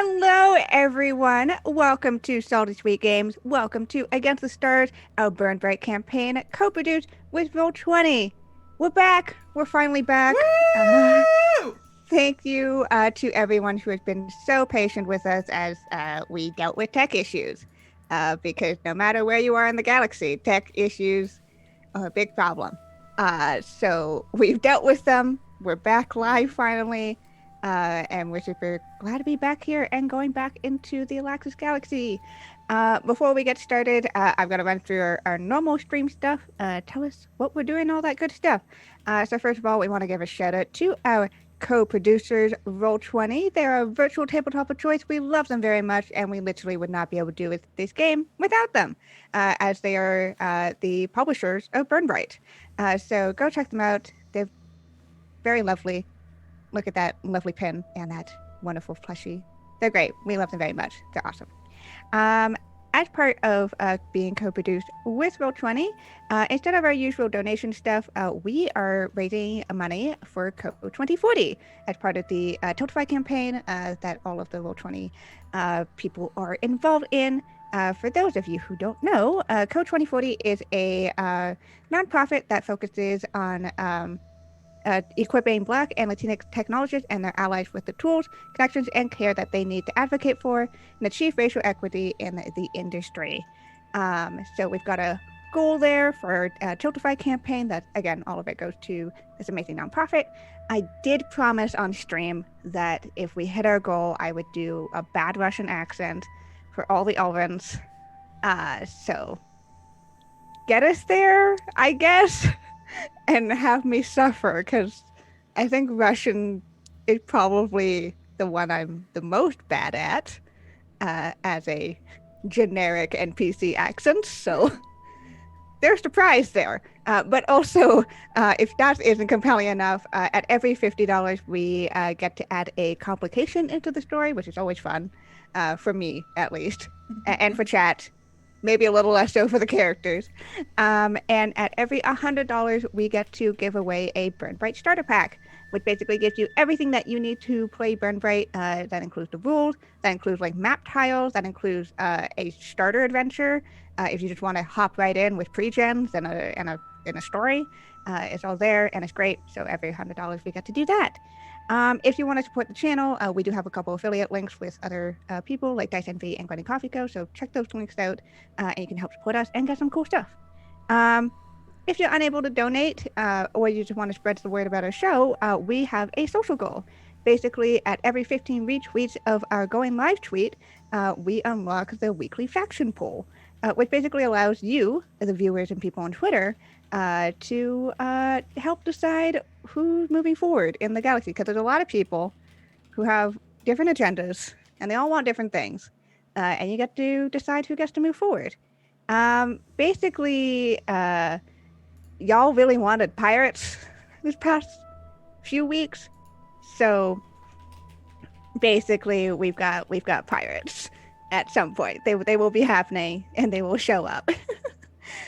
Hello, everyone. Welcome to Salty Sweet Games. Welcome to Against the Stars, our Burn Bryte campaign, co-produced with Roll20. We're back. We're finally back. Woo! Thank you to everyone who has been so patient with us as we dealt with tech issues. Because no matter where you are in the galaxy, tech issues are a big problem. So we've dealt with them. We're back live finally. And we're super glad to be back here and going back into the Alaxis Galaxy. Before we get started, I've got to run through our normal stream stuff. Tell us what we're doing, all that good stuff. So first of all, we want to give a shout out to our co-producers, Roll20. They're a virtual tabletop of choice. We love them very much, and we literally would not be able to do this game without them, as they are the publishers of Burn Bryte. So go check them out. They're very lovely. Look at that lovely pen and that wonderful plushie. They're great. We love them very much. They're awesome. As part of being co-produced with Roll20, instead of our usual donation stuff, we are raising money for Code 2040 as part of the Tiltify campaign that all of the Roll20 people are involved in. For those of you who don't know, Code 2040 is a nonprofit that focuses on equipping Black and Latinx technologists and their allies with the tools, connections, and care that they need to advocate for and achieve racial equity in the industry. So we've got a goal there for our Tiltify campaign that, again, all of it goes to this amazing nonprofit. I did promise on stream that if we hit our goal, I would do a bad Russian accent for all the Elvins. So get us there, I guess. And have me suffer, because I think Russian is probably the one I'm the most bad at as a generic NPC accent. So there's the prize there. But also, if that isn't compelling enough, at every $50, we get to add a complication into the story, which is always fun, for me at least, and for chat. Maybe a little less so for the characters. And at every $100, we get to give away a Burn Bryte starter pack, which basically gives you everything that you need to play Burn Bryte. That includes the rules, that includes like map tiles, that includes a starter adventure. If you just want to hop right in with pre-gens and a story, it's all there and it's great. So every $100, we get to do that. If you want to support the channel, we do have a couple affiliate links with other people like Dice Envy and Grinding Coffee Co. So check those links out, and you can help support us and get some cool stuff. If you're unable to donate, or you just want to spread the word about our show, we have a social goal. Basically, at every 15 retweets of our going live tweet, we unlock the weekly faction poll, which basically allows you, the viewers and people on Twitter, to help decide who's moving forward in the galaxy. Because there's a lot of people who have different agendas, and they all want different things. And you get to decide who gets to move forward. Basically, y'all really wanted pirates this past few weeks. So basically, we've got pirates at some point. They will be happening, and they will show up.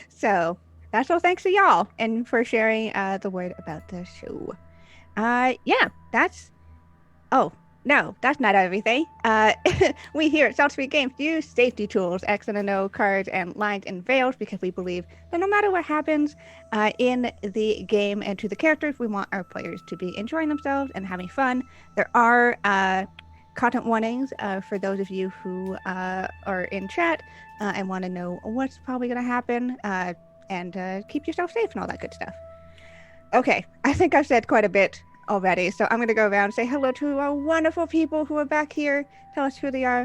So that's all thanks to y'all and for sharing the word about the show. Yeah, that's... Oh, no, that's not everything. We here at Salty Sweet Games use safety tools, X and O cards, and lines and veils because we believe that no matter what happens in the game and to the characters, we want our players to be enjoying themselves and having fun. There are content warnings for those of you who are in chat and want to know what's probably going to happen. And keep yourself safe and all that good stuff. Okay, I think I've said quite a bit already, so I'm going to go around and say hello to our wonderful people who are back here. Tell us who they are,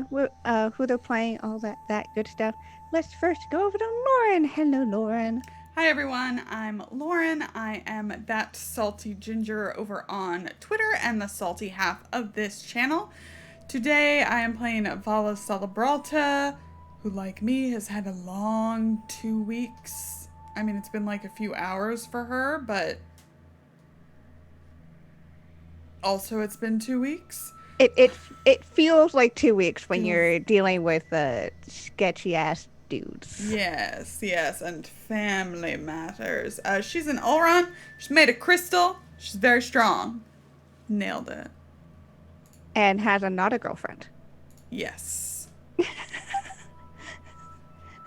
who they're playing, all that good stuff. Let's first go over to Lauren. Hello, Lauren. Hi everyone, I'm Lauren. I am that salty ginger over on Twitter and the salty half of this channel. Today I am playing Vala Celebralta, who like me has had a long 2 weeks. I mean, it's been like a few hours for her, but also it's been 2 weeks. It feels like 2 weeks when you're dealing with sketchy ass dudes. Yes, and family matters. She's an Ulron. She's made of crystal. She's very strong. Nailed it. And has not a girlfriend. Yes.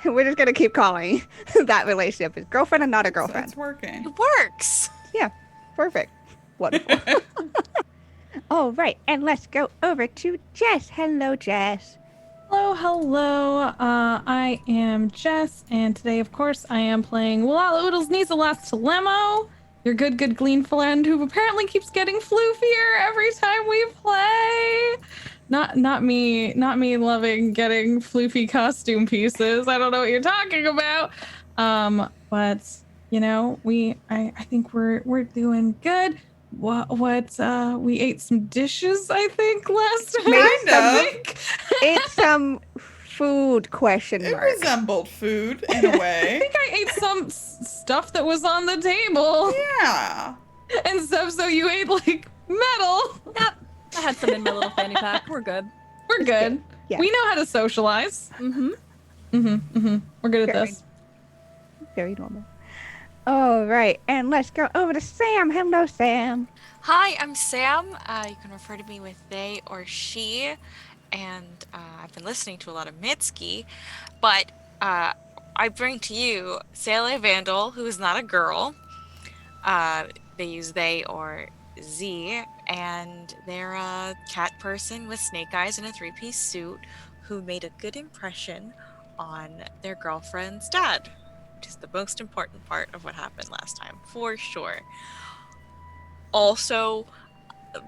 We're just gonna keep calling that relationship as girlfriend and not a girlfriend. It's working. It works. Yeah, perfect. Wonderful. All right, and let's go over to Jess. Hello, Jess. Hello. I am Jess, and today, of course, I am playing Walla Oodles Needs a Last Telemo, your good glean friend who apparently keeps getting floofier every time we play. Not me loving getting floofy costume pieces. I don't know what you're talking about. But you know, I think we're doing good. We ate some dishes, I think, last time. Kind of. Ate some food, question It mark. resembled food in a I way. think I ate some stuff that was on the table Yeah. and stuff, so you ate, like, metal. Yep. I had some in my little fanny pack. We're good. We're good. Yeah. We know how to socialize. Mm-hmm. We're good at Very- this. Very normal. All right, and let's go over to Sam. Hello, Sam. Hi, I'm Sam. You can refer to me with they or she. And I've been listening to a lot of Mitski. But I bring to you Sale Vandal, who is not a girl. They use they or Z. And they're a cat person with snake eyes and a three-piece suit who made a good impression on their girlfriend's dad, which is the most important part of what happened last time, for sure. Also,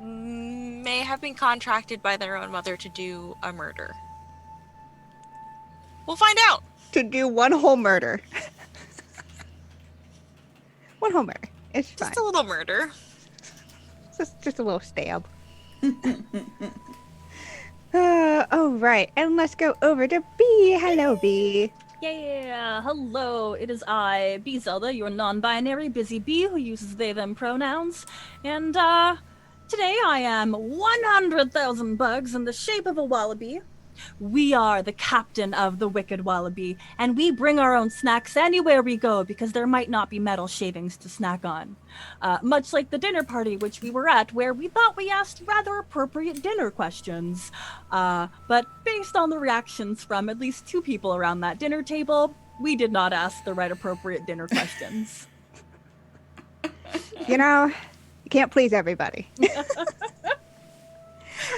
may have been contracted by their own mother to do a murder. We'll find out. To do one whole murder. One whole murder. It's fine. Just a little murder. Just a little stab. All right, and let's go over to B. Hello, B. Yeah, hello. It is I, B Zelda, your non-binary busy bee who uses they/them pronouns. And today I am 100,000 bugs in the shape of a wallaby. We are the captain of the Wicked Wallaby, and we bring our own snacks anywhere we go because there might not be metal shavings to snack on. Much like the dinner party which we were at, where we thought we asked rather appropriate dinner questions. But based on the reactions from at least 2 people around that dinner table, we did not ask the right appropriate dinner questions. You know, you can't please everybody.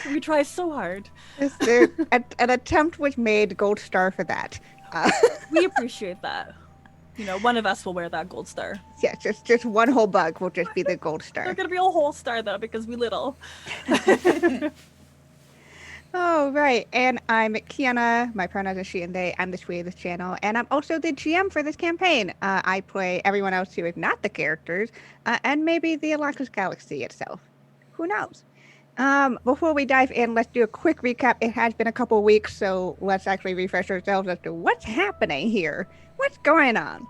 We try so hard. An attempt was made. Gold star for that. We appreciate that. You know, one of us will wear that gold star. Yeah, just one whole bug will just be the gold There's star. gonna be a whole star though because we little. Oh, right. And I'm Kienna. My pronouns are she and they. I'm the Sweet of this channel. And I'm also the GM for this campaign. I play everyone else who is not the characters, and maybe the Alexis Galaxy itself. Who knows? Before we dive in, let's do a quick recap. It has been a couple weeks, so let's actually refresh ourselves as to what's happening here. What's going on?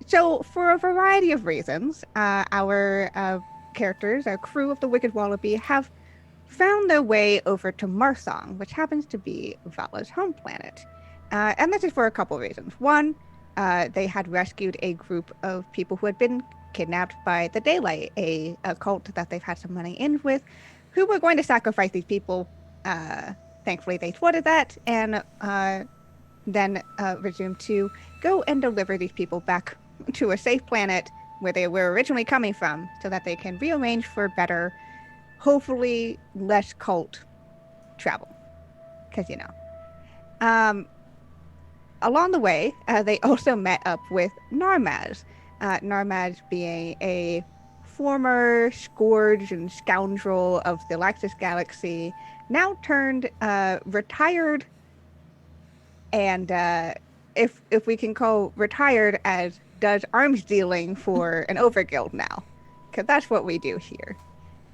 So for a variety of reasons, our characters, our crew of the Wicked Wallaby, have found their way over to Marsong, which happens to be Vala's home planet. And this is for a couple reasons. One, they had rescued a group of people who had been kidnapped by the Daylight, a cult that they've had some money in with, who were going to sacrifice these people. Thankfully, they thwarted that and then resumed to go and deliver these people back to a safe planet where they were originally coming from so that they can rearrange for better, hopefully less cult travel. Because, you know. Along the way, they also met up with Narmaz. Narmaz being a former scourge and scoundrel of the Alexis Galaxy, now turned retired, and if we can call retired as does arms dealing for an overguild now, because that's what we do here.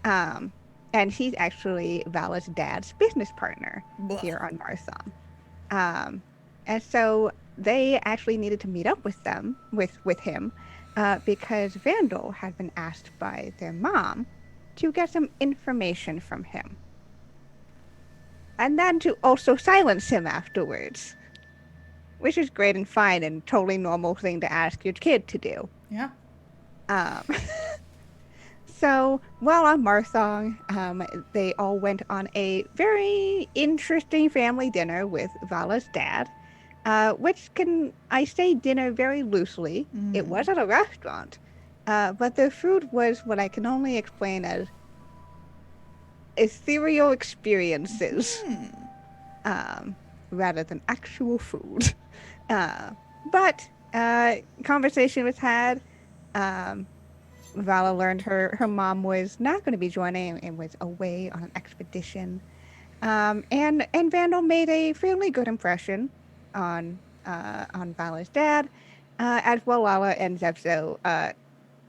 And he's actually Vala's dad's business partner here on Marsong. And so they actually needed to meet up with them, with him, because Vandal had been asked by their mom to get some information from him. And then to also silence him afterwards. Which is great and fine and totally normal thing to ask your kid to do. Yeah. So while on Marsong, they all went on a very interesting family dinner with Vala's dad, which I say dinner very loosely. It was at a restaurant, but the food was what I can only explain as ethereal experiences, rather than actual food. But conversation was had. Vala learned her mom was not going to be joining and was away on an expedition. And Vandal made a fairly good impression on Vala's dad, as Walala and Zevzo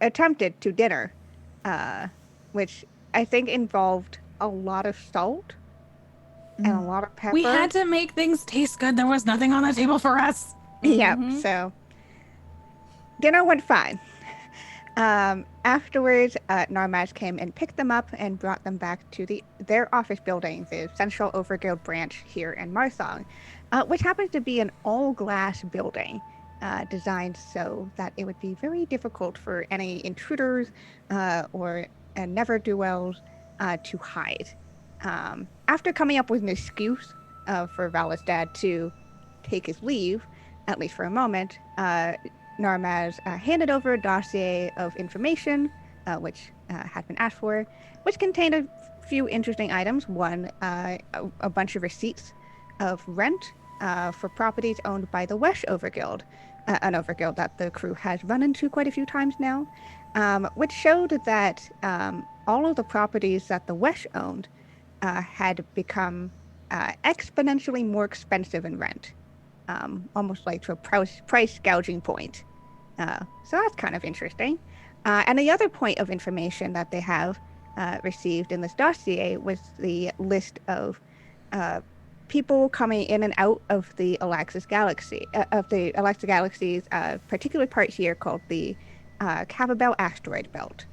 attempted to dinner, which I think involved a lot of salt and a lot of pepper. We had to make things taste good. There was nothing on the table for us. Yep, so dinner went fine. Afterwards, Narmaz came and picked them up and brought them back to their office building, the Central Overguild branch here in Marsong, which happens to be an all-glass building, designed so that it would be very difficult for any intruders or never-do-wells to hide. After coming up with an excuse for Vala's dad to take his leave, at least for a moment, Narmaz handed over a dossier of information, which had been asked for, which contained a few interesting items. One, a bunch of receipts of rent for properties owned by the Wesh Overguild, an overguild that the crew has run into quite a few times now, which showed that all of the properties that the Wesh owned had become exponentially more expensive in rent. Almost like to a price gouging point. So that's kind of interesting. And the other point of information that they have received in this dossier was the list of people coming in and out of the Alaxis Galaxy, Galaxy's particular part here called the Cavabel Asteroid Belt,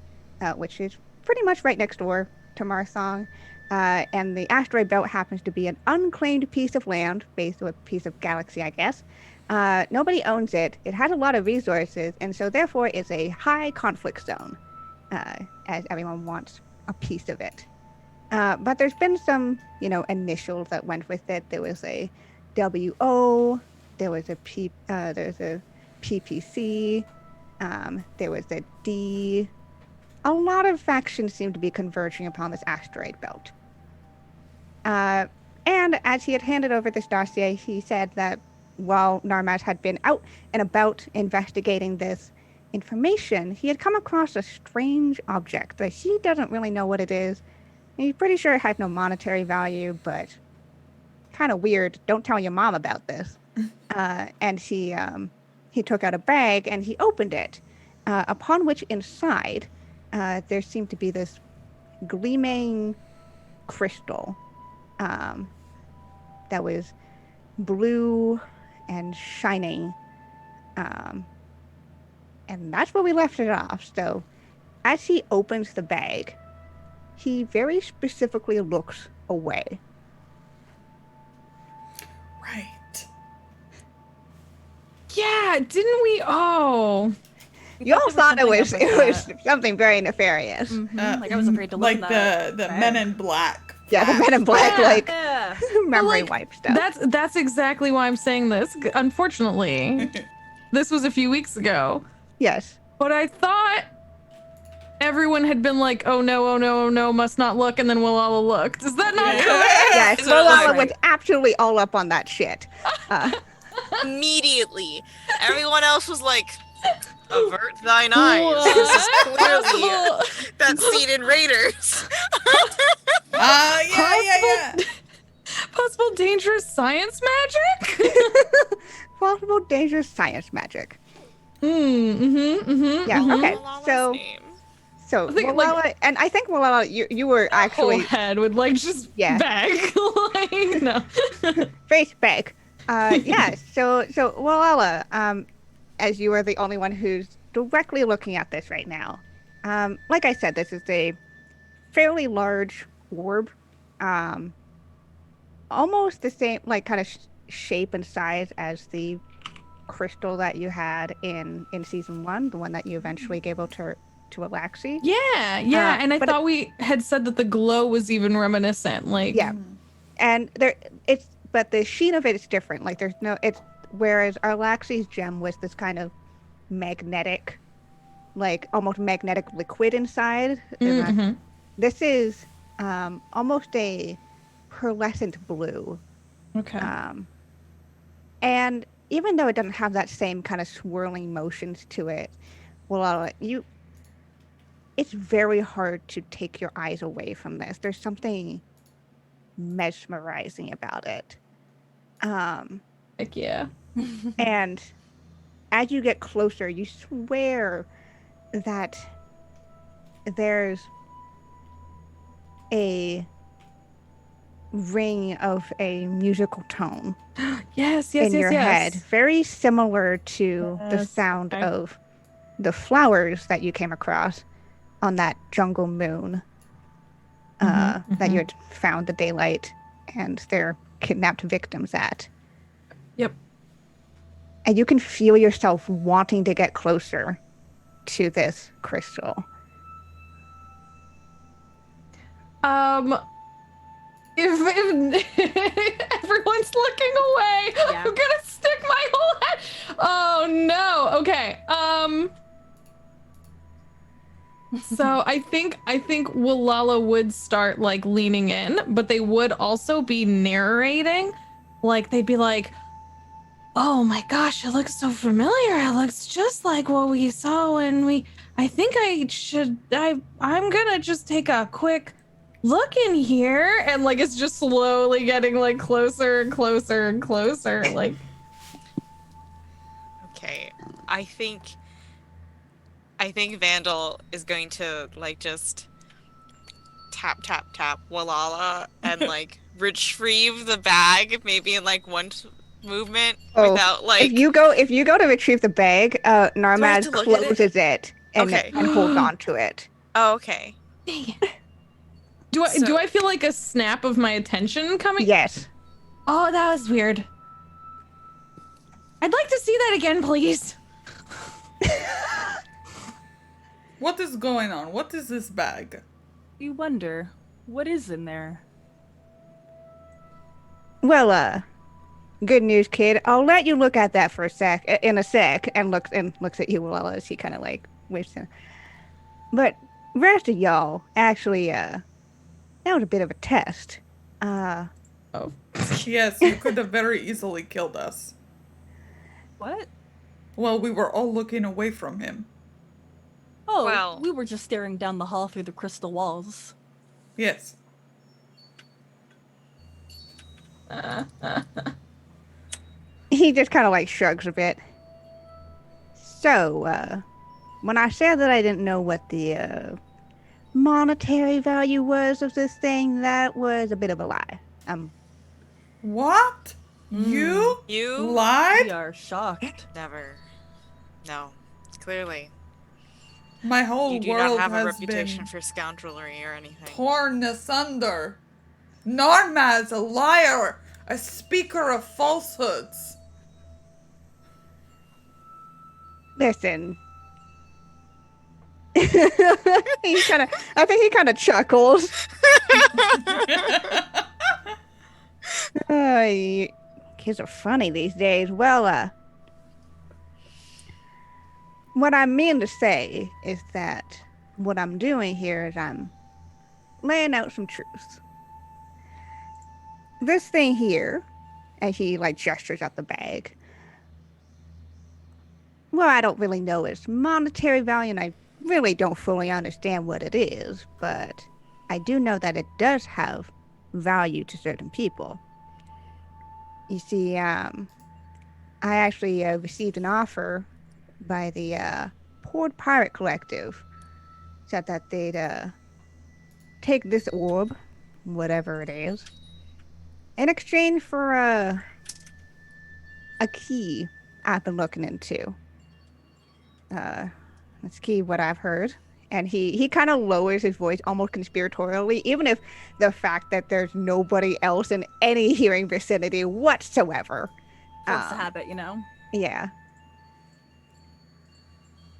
which is pretty much right next door to Marsong. And the asteroid belt happens to be an unclaimed piece of land, based on a piece of galaxy, I guess. Nobody owns it. It has a lot of resources, and so therefore it's a high conflict zone, as everyone wants a piece of it. But there's been some, initials that went with it. There was a WO, there was a PPC, there was a D. A lot of factions seem to be converging upon this asteroid belt. And as he had handed over this dossier, he said that while Narmaz had been out and about investigating this information, he had come across a strange object that he doesn't really know what it is. He's pretty sure it had no monetary value, but kind of weird. Don't tell your mom about this. And he took out a bag and he opened it, upon which inside there seemed to be this gleaming crystal that was blue and shining. And that's where we left it off. So as he opens the bag, he very specifically looks away. Right. Yeah, didn't we? Oh. You all thought it was something very nefarious. Like I was afraid to look Like at the Men in Black. Yeah, the Men in Black, Yeah. memory wipe stuff. That's exactly why I'm saying this. Unfortunately, this was a few weeks ago. Yes. But I thought everyone had been like, oh no, must not look, and then we'll all looked. Is that not correct? Yes, Malala was absolutely all up on that shit. Immediately. Everyone else was like, avert thine eyes. This is clearly that scene in Raiders. Yeah. Possible dangerous science magic? Possible dangerous science magic. Yeah, okay. So I think, Malala, and I think Malala, you were actually whole head would like just bag. Like, no. face bag. Yeah, so Malala, as you are the only one who's directly looking at this right now. Like I said, this is a fairly large orb, almost the same, like kind of shape and size as the crystal that you had in season 1, the one that you eventually gave to Alaxi. Yeah, and I but thought we had said that the glow was even reminiscent. Like, Yeah, and but the sheen of it is different. Like there's no, it's whereas Arlaxi's gem was this kind of magnetic, like almost magnetic liquid inside. And this is almost a pearlescent blue. Okay. And even though it doesn't have that same kind of swirling motions to it, well, it's very hard to take your eyes away from this. There's something mesmerizing about it. Heck yeah. And as you get closer, you swear that there's a ring of a musical tone Yes, in your head, very similar to the sound of the flowers that you came across on that jungle moon that you had found the daylight and their kidnapped victims at. Yep. And you can feel yourself wanting to get closer to this crystal. If everyone's looking away, I'm gonna stick my whole head. Oh no. Okay. So I think Walala would start like leaning in, but they would also be narrating. Like they'd be like, "Oh my gosh, it looks so familiar. It looks just like what we saw when we I think I'm gonna just take a quick look in here," and like it's just slowly getting like closer and closer and closer. Like, Okay, I think Vandal is going to like just tap Walala and like retrieve the bag, maybe in like one movement without like. If you go to retrieve the bag, Narmaz closes it and holds on to it. Oh, okay. dang it. Do I feel like a snap of my attention coming? Yes. Oh, that was weird. I'd like to see that again, please. What is going on? What is this bag? You wonder, what is in there? Well, good news, kid. I'll let you look at that for a sec, and looks at you, Walala, as he kind of like waits. But rest of y'all, actually, that was a bit of a test. Oh. Yes, you could have very easily killed us. What? Well, we were all looking away from him. Oh, Well- we were just staring down the hall through the crystal walls. Yes. He just kind of like shrugs a bit. So, when I said that I didn't know what the monetary value was of this thing, that was a bit of a lie. What? You You lied? We are shocked. never. No, clearly. My whole You do world not have a has reputation been for scoundrelry or anything. torn asunder. Normaz, a liar, a speaker of falsehoods. Listen. I think he kind of chuckles. Kids are funny these days. Well, what I mean to say is that what I'm doing here is I'm laying out some truths. This thing here, and he like gestures at the bag. Well, I don't really know its monetary value, and I really don't fully understand what it is, but I do know that it does have value to certain people. You see, I actually received an offer by the Port Pirate Collective. Said that they'd take this orb, whatever it is, in exchange for a key I've been looking into. That's key what I've heard. And he kind of lowers his voice almost conspiratorially, even if the fact that there's nobody else in any hearing vicinity whatsoever. Force the habit, you know? Yeah.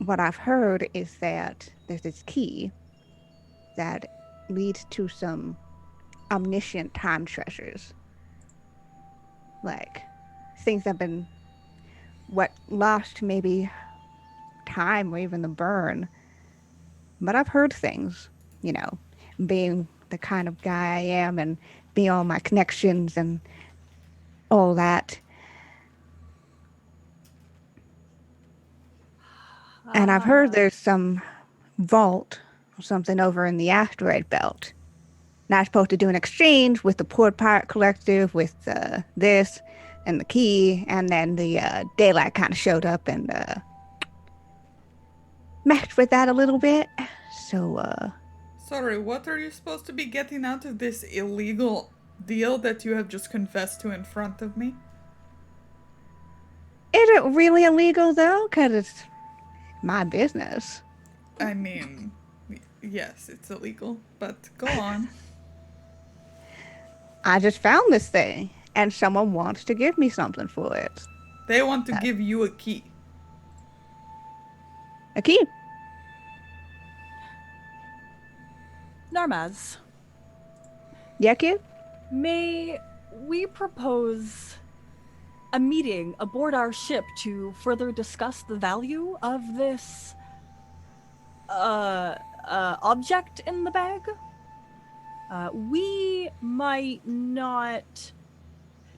what I've heard is that there's this key that leads to some omniscient time treasures. Like, things that have been lost maybe time or even the burn. But I've heard things, being the kind of guy I am and being all my connections and all that. And I've heard there's some vault or something over in the asteroid belt. And I was supposed to do an exchange with the Port Pirate Collective with this and the key, and then the daylight kind of showed up and messed with that a little bit. So, Sorry, what are you supposed to be getting out of this illegal deal that you have just confessed to in front of me? is it really illegal, though? Because it's my business. I mean, yes, it's illegal, but go on. I just found this thing, and someone wants to give me something for it. They want to give you a key. A key. Narmaz, Yeah, kid? may we propose a meeting aboard our ship to further discuss the value of this object in the bag? We might not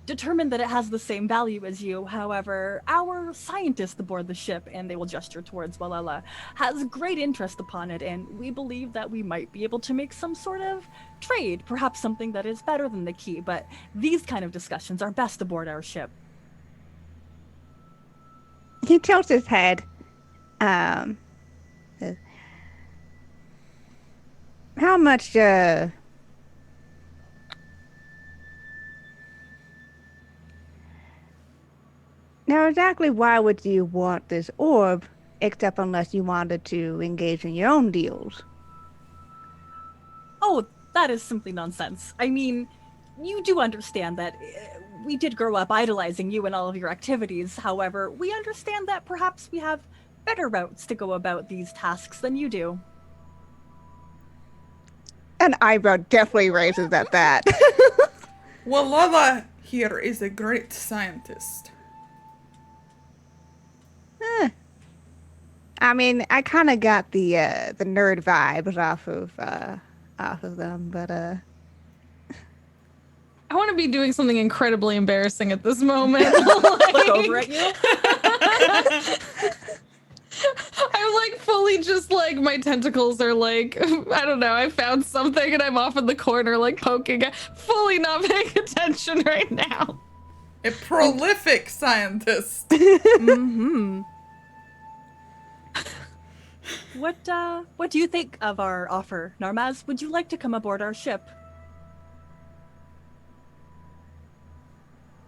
determine that it has the same value as you. However, our scientist aboard the ship, and they will gesture towards Walella, has great interest upon it, and we believe that we might be able to make some sort of trade, perhaps something that is better than the key, but these kind of discussions are best aboard our ship. He tilts his head. Says, how much, Now, exactly why would you want this orb, except unless you wanted to engage in your own deals? Oh, that is simply nonsense. I mean, you do understand that we did grow up idolizing you and all of your activities. However, we understand that perhaps we have better routes to go about these tasks than you do. An eyebrow definitely raises at that. Walala here is a great scientist. I mean, I kind of got the nerd vibes off of them, but I want to be doing something incredibly embarrassing at this moment. Look over at you. I'm like fully just like my tentacles are like, I don't know, I found something and I'm off in the corner like poking, fully not paying attention right now. A prolific scientist. Mm-hmm. What do you think of our offer, Narmaz? Would you like to come aboard our ship?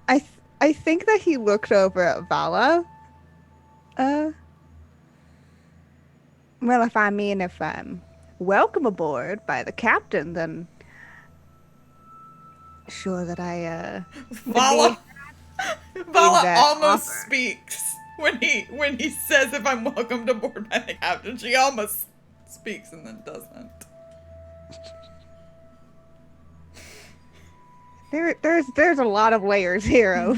I think that he looks over at Vala. Well, if I'm welcome aboard by the captain, then sure that I Vala that almost offer. speaks when he says if I'm welcomed aboard by the captain. She almost speaks and then doesn't. There's a lot of layers here of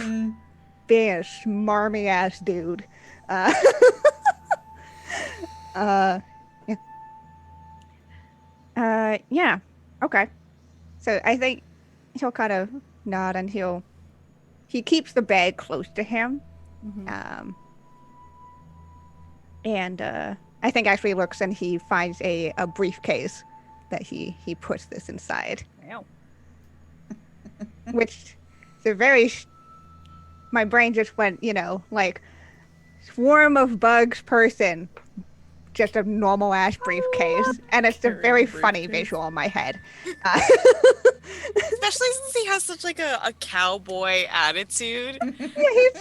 being a smarmy ass dude. Yeah. Okay. So I think he'll kind of nod and he keeps the bag close to him. Mm-hmm. And I think actually looks and he finds a briefcase that he puts this inside. Wow. Which is a very my brain just went, like swarm of bugs person, just a normal ass briefcase, and it's a very funny visual in my head. Especially since he has such like a cowboy attitude. Yeah, he's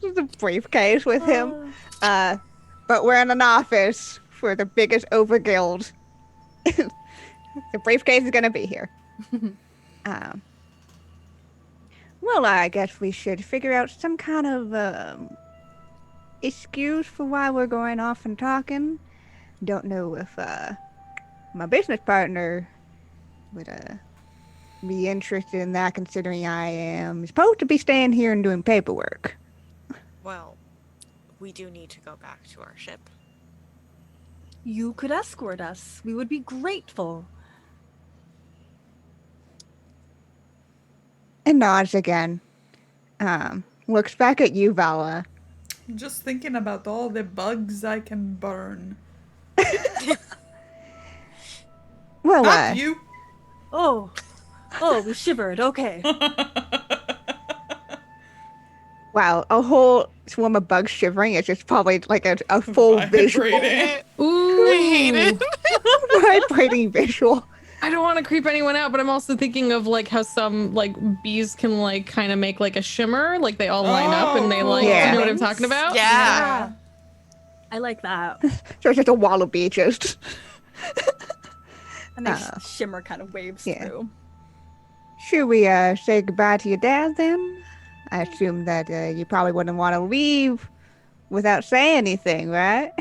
just a briefcase with him. But we're in an office for the biggest overguild. The briefcase is gonna be here. Well, I guess we should figure out some kind of excuse for why we're going off and talking. Don't know if my business partner would be interested in that, considering I am supposed to be staying here and doing paperwork. Well, we do need to go back to our ship. You could escort us. We would be grateful. And nods again. Looks back at you, Vala. I'm just thinking about all the bugs I can burn. Well, Not you. Oh, we shivered. Okay. wow, a whole swarm of bugs shivering is just probably like a full visual. Vibrating. Ooh. I hate it. Vibrating visual. I don't want to creep anyone out, but I'm also thinking of like how some like bees can like kind of make like a shimmer, like they all line up and they like, Yeah. you know what I'm talking about? Yeah. I like that. So it's just a wall of bee just. A nice shimmer kind of waves through. Should we say goodbye to your dad then? I assume that you probably wouldn't want to leave without saying anything, right?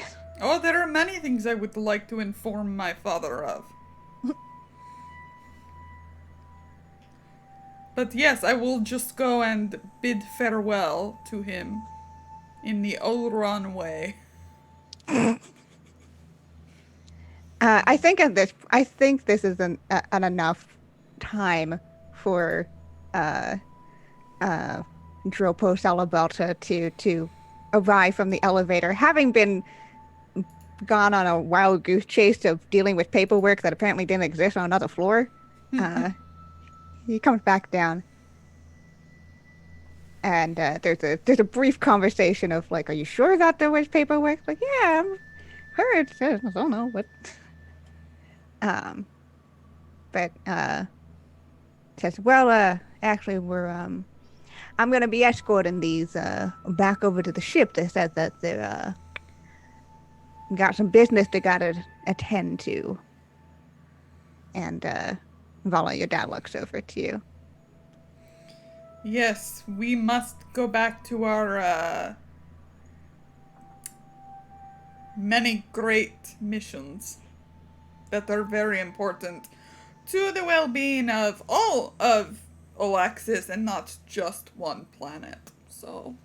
Oh, there are many things I would like to inform my father of. But yes, I will just go and bid farewell to him in the Olron way. I think this is an enough time for Dropo Salabalta to arrive from the elevator, having been gone on a wild goose chase of dealing with paperwork that apparently didn't exist on another floor. He comes back down, and there's a brief conversation of like, "Are you sure that there was paperwork?" Like, "Yeah, I'm heard." I don't know what. But says, "Well, actually, I'm gonna be escorting these back over to the ship. They said that they're got some business they gotta attend to." And Vala, your dad looks over to you. Yes, we must go back to our many great missions that are very important to the well-being of all of Olaxis and not just one planet. So,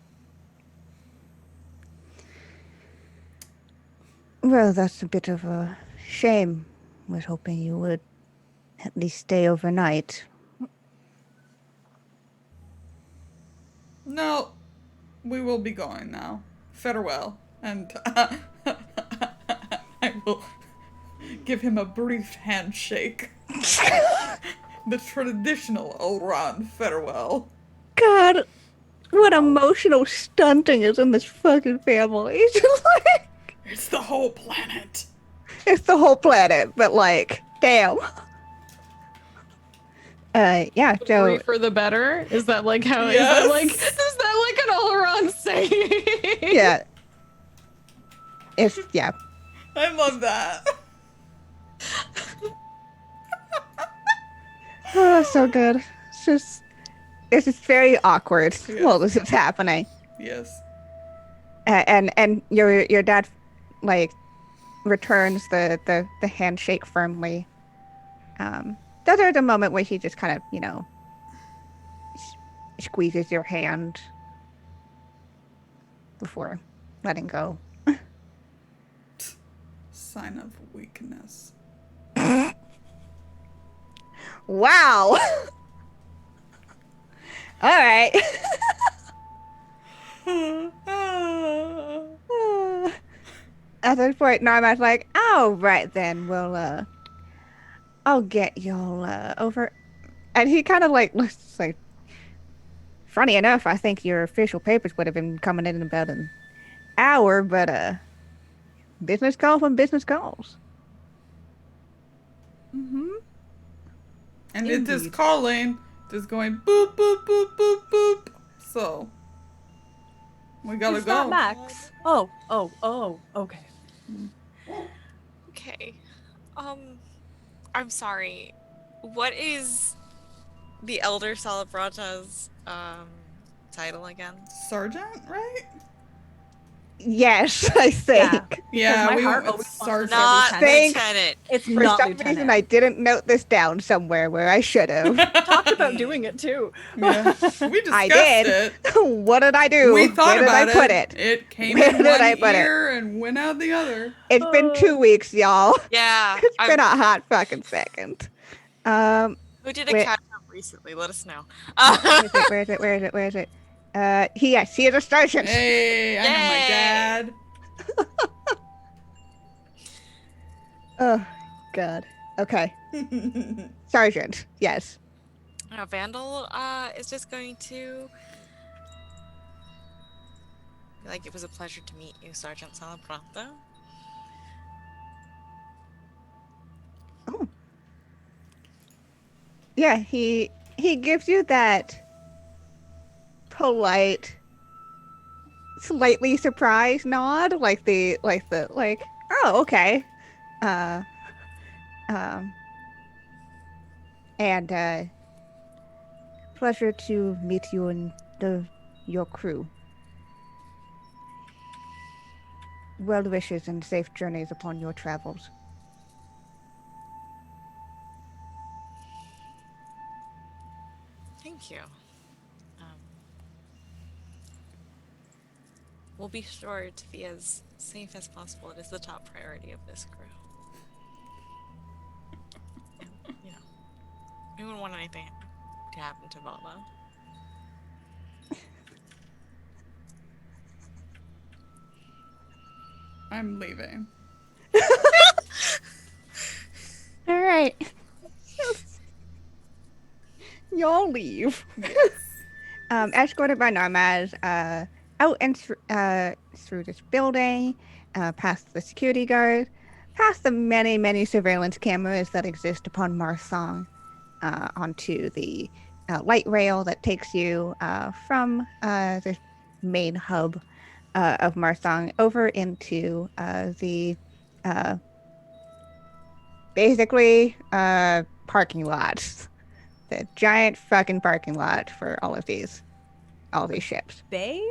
Well, that's a bit of a shame. Was hoping you would at least stay overnight. no, we will be going now. Farewell. And I will give him a brief handshake. The traditional Olron farewell. God, what emotional stunting is in this fucking family. It's just like, It's the whole planet. it's the whole planet, but like, damn. Yeah, so Briefer the better? Is that like how Yes. is that like an all-around saying? yeah. It's yeah. I love that. Oh, so good. It's just very awkward while this is happening. Yes. And your dad like returns the handshake firmly. There's a moment where he just kind of, you know, squeezes your hand before letting go. Sign of weakness. Wow. All right. At this point, Narmad's like, "Oh, right then. Well, I'll get y'all over." And he kind of like looks like, funny enough, I think your official papers would have been coming in about an hour, but business call from business calls. Mm-hmm. And it is Indeed. calling. It is going boop, boop, boop, boop, boop. So, we gotta Is go. that Max? Oh, okay. Okay. I'm sorry. What is the Elder Salabrata's title again? Sergeant, right? Yes, I think. Yeah, my we heart went with always wants to say Sergeant. Not Thanks. lieutenant. It's For not some Lieutenant. reason, I didn't note this down somewhere where I should have. talked about doing it too. Yeah, we discussed I did. it. What did I do? We thought Where did about I put it? It came Where in did one I put it? ear and went out the other. It's been 2 weeks, y'all. Yeah. It's been a hot fucking second. Who did a wait. catch up recently? Let us know. Where is it? He is a sergeant. Hey, I know my Yay. dad. Oh, God. Okay. Sergeant, yes. Vandal is just going to be like, it was a pleasure to meet you, Sergeant Salabrata. Oh. Yeah, he gives you that polite, slightly surprised nod, like, oh, okay. And pleasure to meet you and your crew. Well wishes and safe journeys upon your travels. Thank you. We'll be sure to be as safe as possible. It is the top priority of this crew. And, we wouldn't want anything to happen to Vala. I'm leaving. All right. Y'all leave. Escorted by Narmaz, out and through this building, past the security guard, past the many, many surveillance cameras that exist upon Marsong, onto the light rail that takes you from the main hub of Marsong over into the basically parking lots. The giant fucking parking lot for all these ships. Bay?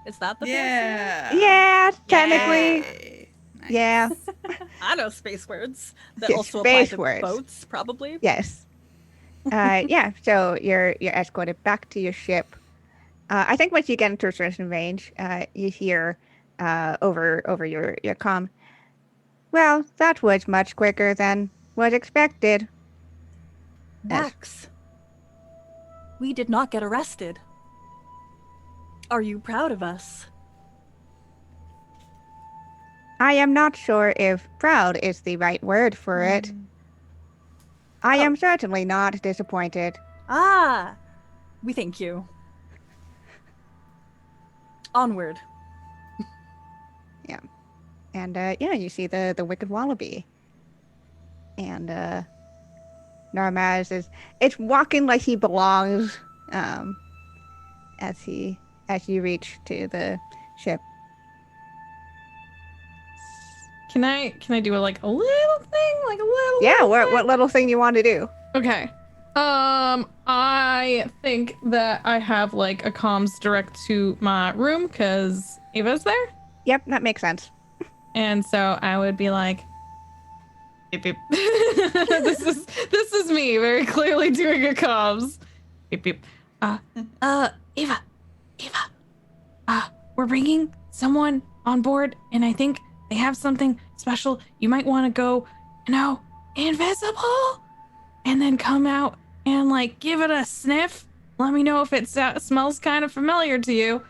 Is that the fancy Yeah. Yeah, technically. Yay. Nice. Yeah. name? I know space words that Yeah, also apply space to words. boats, probably. Yes. Yeah. So you're escorted back to your ship. I think once you get into a certain range, you hear over your comm. Well, that was much quicker than was expected. Max, we did not get arrested. Are you proud of us? I am not sure if proud is the right word for it. I am certainly not disappointed. Ah, we thank you. Onward. Yeah. And you see the wicked wallaby. And Narmaz it's walking like he belongs as you reach to the ship. Can I do a little thing? Like a little Yeah, little what thing? what little thing you want to do? Okay. I think that I have a comms direct to my room because Ava's there. Yep, that makes sense. And so I would be like, beep, beep. this is me very clearly doing a comms. Beep, beep. Ava, we're bringing someone on board, and I think they have something special. You might want to go, invisible, and then come out and give it a sniff. Let me know if it smells kind of familiar to you.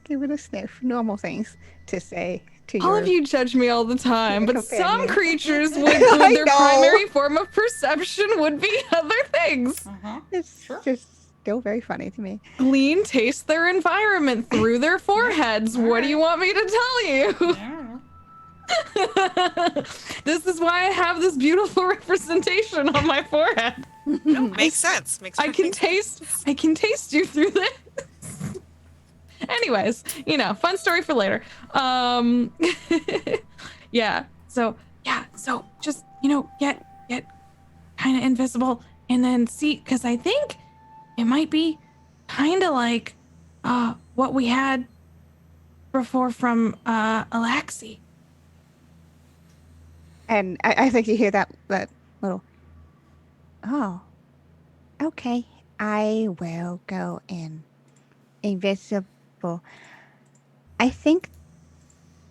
Give it a sniff. Normal things to say to All your... of you judge me all the time, your but some companion. creatures would I their know. primary form of perception would be other things. It's just still very funny to me. Glean tastes their environment through their foreheads. What do you want me to tell you? Yeah. This is why I have this beautiful representation on my forehead. No, makes sense. Makes I can taste you through this. Anyways, fun story for later. Yeah. So just, get kind of invisible and then see, because I think it might be kind of like what we had before from Alaxi. And I think you hear that little, oh, okay. I will go invisible. I think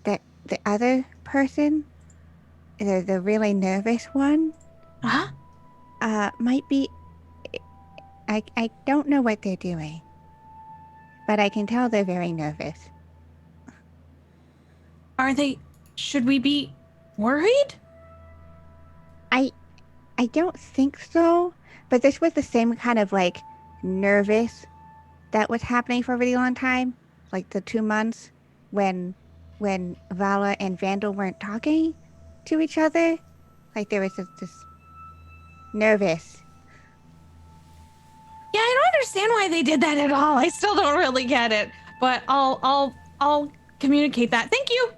that the other person, the really nervous one, might be. I don't know what they're doing, but I can tell they're very nervous. Are they? Should we be worried? I don't think so, but this was the same kind of like nervous that was happening for a really long time, like the 2 months when Vala and Vandal weren't talking to each other. Like there was this nervous. Yeah, I don't understand why they did that at all. I still don't really get it, but I'll communicate that. Thank you.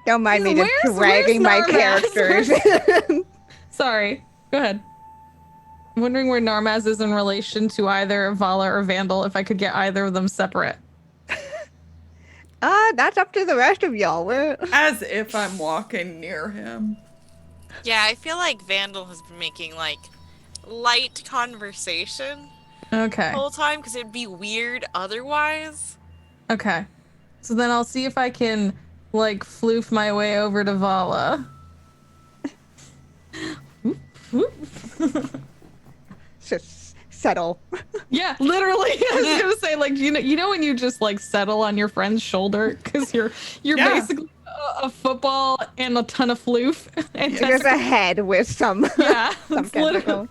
Don't mind me just dragging my characters. Sorry, go ahead. I'm wondering where Narmaz is in relation to either Vala or Vandal, if I could get either of them separate. That's up to the rest of y'all. As if I'm walking near him. Yeah, I feel like Vandal has been making, like, light conversation Okay. the whole time, because it'd be weird otherwise. Okay. So then I'll see if I can, like, floof my way over to Vala. Just settle. Yeah, literally. I was gonna say, like, you know when you just like settle on your friend's shoulder because you're Yeah. basically a football and a ton of floof and There's a head with some yeah, some it's literally- tentacles.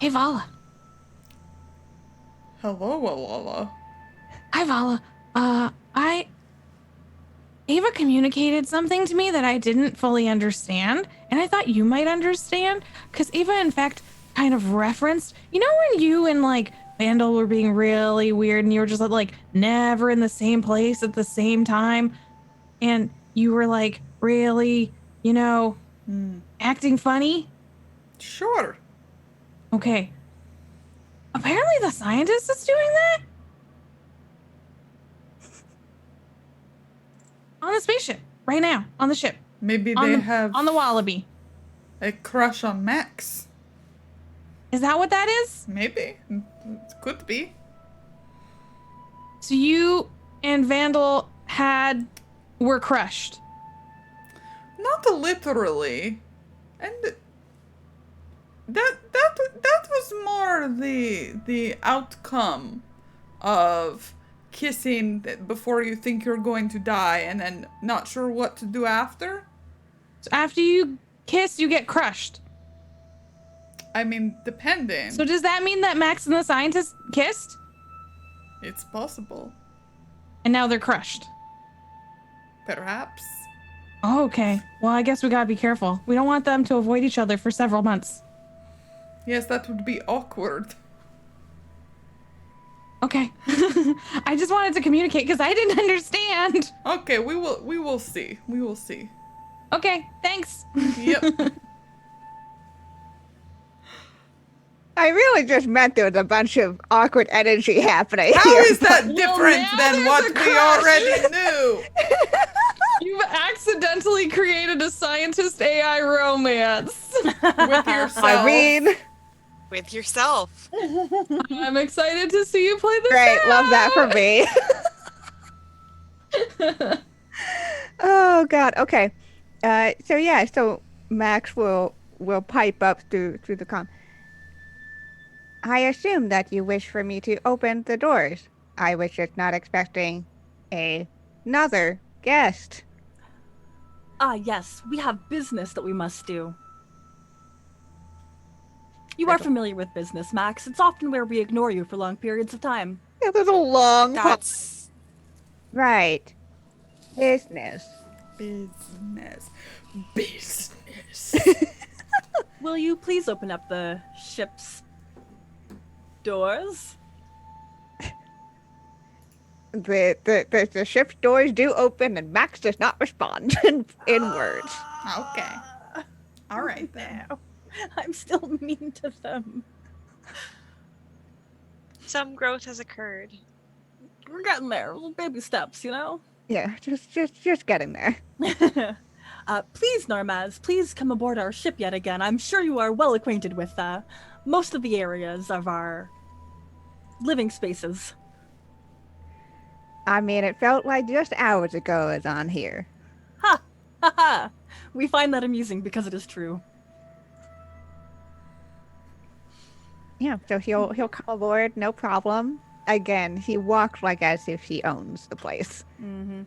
Hey Vala. Hello, Alala. Hi Vala. Ava communicated something to me that I didn't fully understand, and I thought you might understand, because Ava, in fact, kind of referenced, you know when you and, like, Vandal were being really weird, and you were just, like, never in the same place at the same time, and you were, like, really, you know, acting funny? Sure. Okay. Apparently the scientist is doing that? On the spaceship, right now, on the ship. Maybe On they the, have on the Wallaby. a crush on Max. Is that what that is? Maybe. It could be. So you and Vandal were crushed. Not literally. And that was more the outcome of kissing before you think you're going to die and then not sure what to do after. So after you kiss, you get crushed. I mean, depending. So does that mean that Max and the scientist kissed? It's possible. And now they're crushed. Perhaps. Oh, okay. Well, I guess we gotta be careful. We don't want them to avoid each other for several months. Yes, that would be awkward. Okay. I just wanted to communicate because I didn't understand. Okay, we will see. We will see. Okay, thanks. Yep. I really just meant there was a bunch of awkward energy happening How here. is that Well, different now than there's what a we crush. already knew? You've accidentally created a scientist AI romance. With yourself. I mean, With yourself. I'm excited to see you play this great, out. love that for me. Oh God. Okay. So Max will pipe up through the comm. I assume that you wish for me to open the doors. I was just not expecting another guest. Yes, we have business that we must do. You are familiar with business, Max. It's often where we ignore you for long periods of time. It was a long That's right. Business. Business. Will you please open up the ship's doors? The ship's doors do open and Max does not respond in words. Okay. All right then. No, I'm still mean to them. Some growth has occurred. We're getting there. Little baby steps, you know? Yeah, just getting there. Please, Normaz, please come aboard our ship yet again. I'm sure you are well acquainted with most of the areas of our living spaces. I mean, it felt like just hours ago I was on here. Ha! Ha ha! We find that amusing because it is true. Yeah, so he'll come aboard, no problem. Again, he walks like as if he owns the place. Mm-hmm.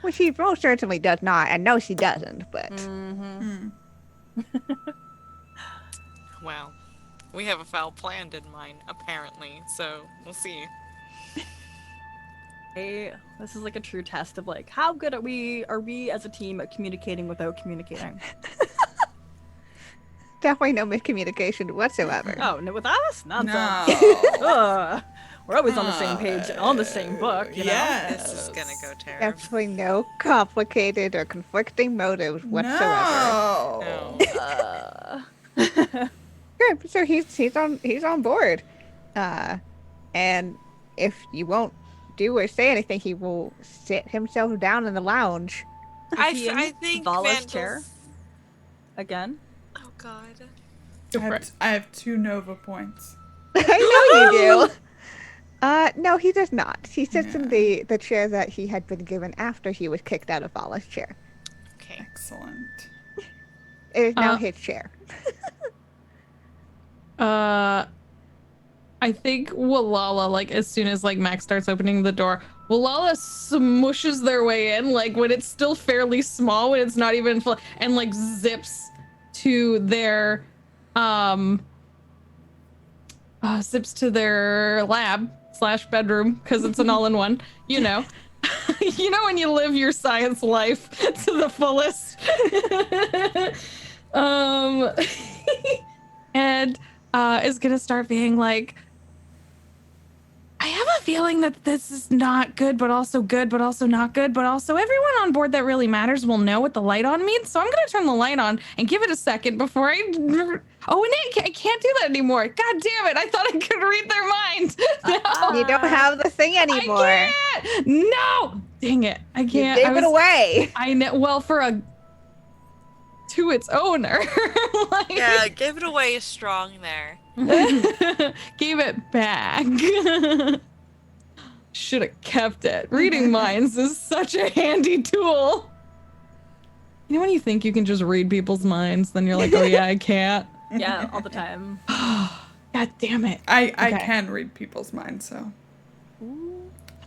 Which he most certainly does not, and no, she doesn't, but... Mm-hmm. Well, we have a foul plan in mind, apparently, so we'll see. Hey, this is like a true test of like, how good are we as a team at communicating without communicating? Definitely no miscommunication whatsoever. Oh, no, with us? Nonsense. No. We're always on the same page, on the same book, you know? Yes. This is gonna go terrible. Definitely no complicated or conflicting motives whatsoever. No. Good. So he's on board, and if you won't do or say anything, he will sit himself down in the lounge. I think Vala's Vandal's... chair again. Oh god. I have 2 Nova points. I know you do. No, he does not. He sits in the chair that he had been given after he was kicked out of Vala's chair. Okay. Excellent. It is now his chair. I think Walala, like, as soon as, like, Max starts opening the door, Walala smushes their way in, like, when it's still fairly small, when it's not even full, and, like, zips to their, lab/bedroom, because it's an all-in-one, you know. You know when you live your science life to the fullest. And is gonna start being like, I have a feeling that this is not good, but also not good, but also everyone on board that really matters will know what the light on means. So I'm gonna turn the light on and give it a second before I. Oh, and I can't do that anymore. God damn it! I thought I could read their mind. No, You don't have the thing anymore. I can't. No, dang it! I can't. You gave it away. I know. Well, to its owner. Like, Yeah, give it away strong there. gave it back. Should have kept it. Reading minds is such a handy tool. You know when you think you can just read people's minds, then you're like, oh yeah, I can't. Yeah, all the time. God damn it. I Okay. can read people's minds, so.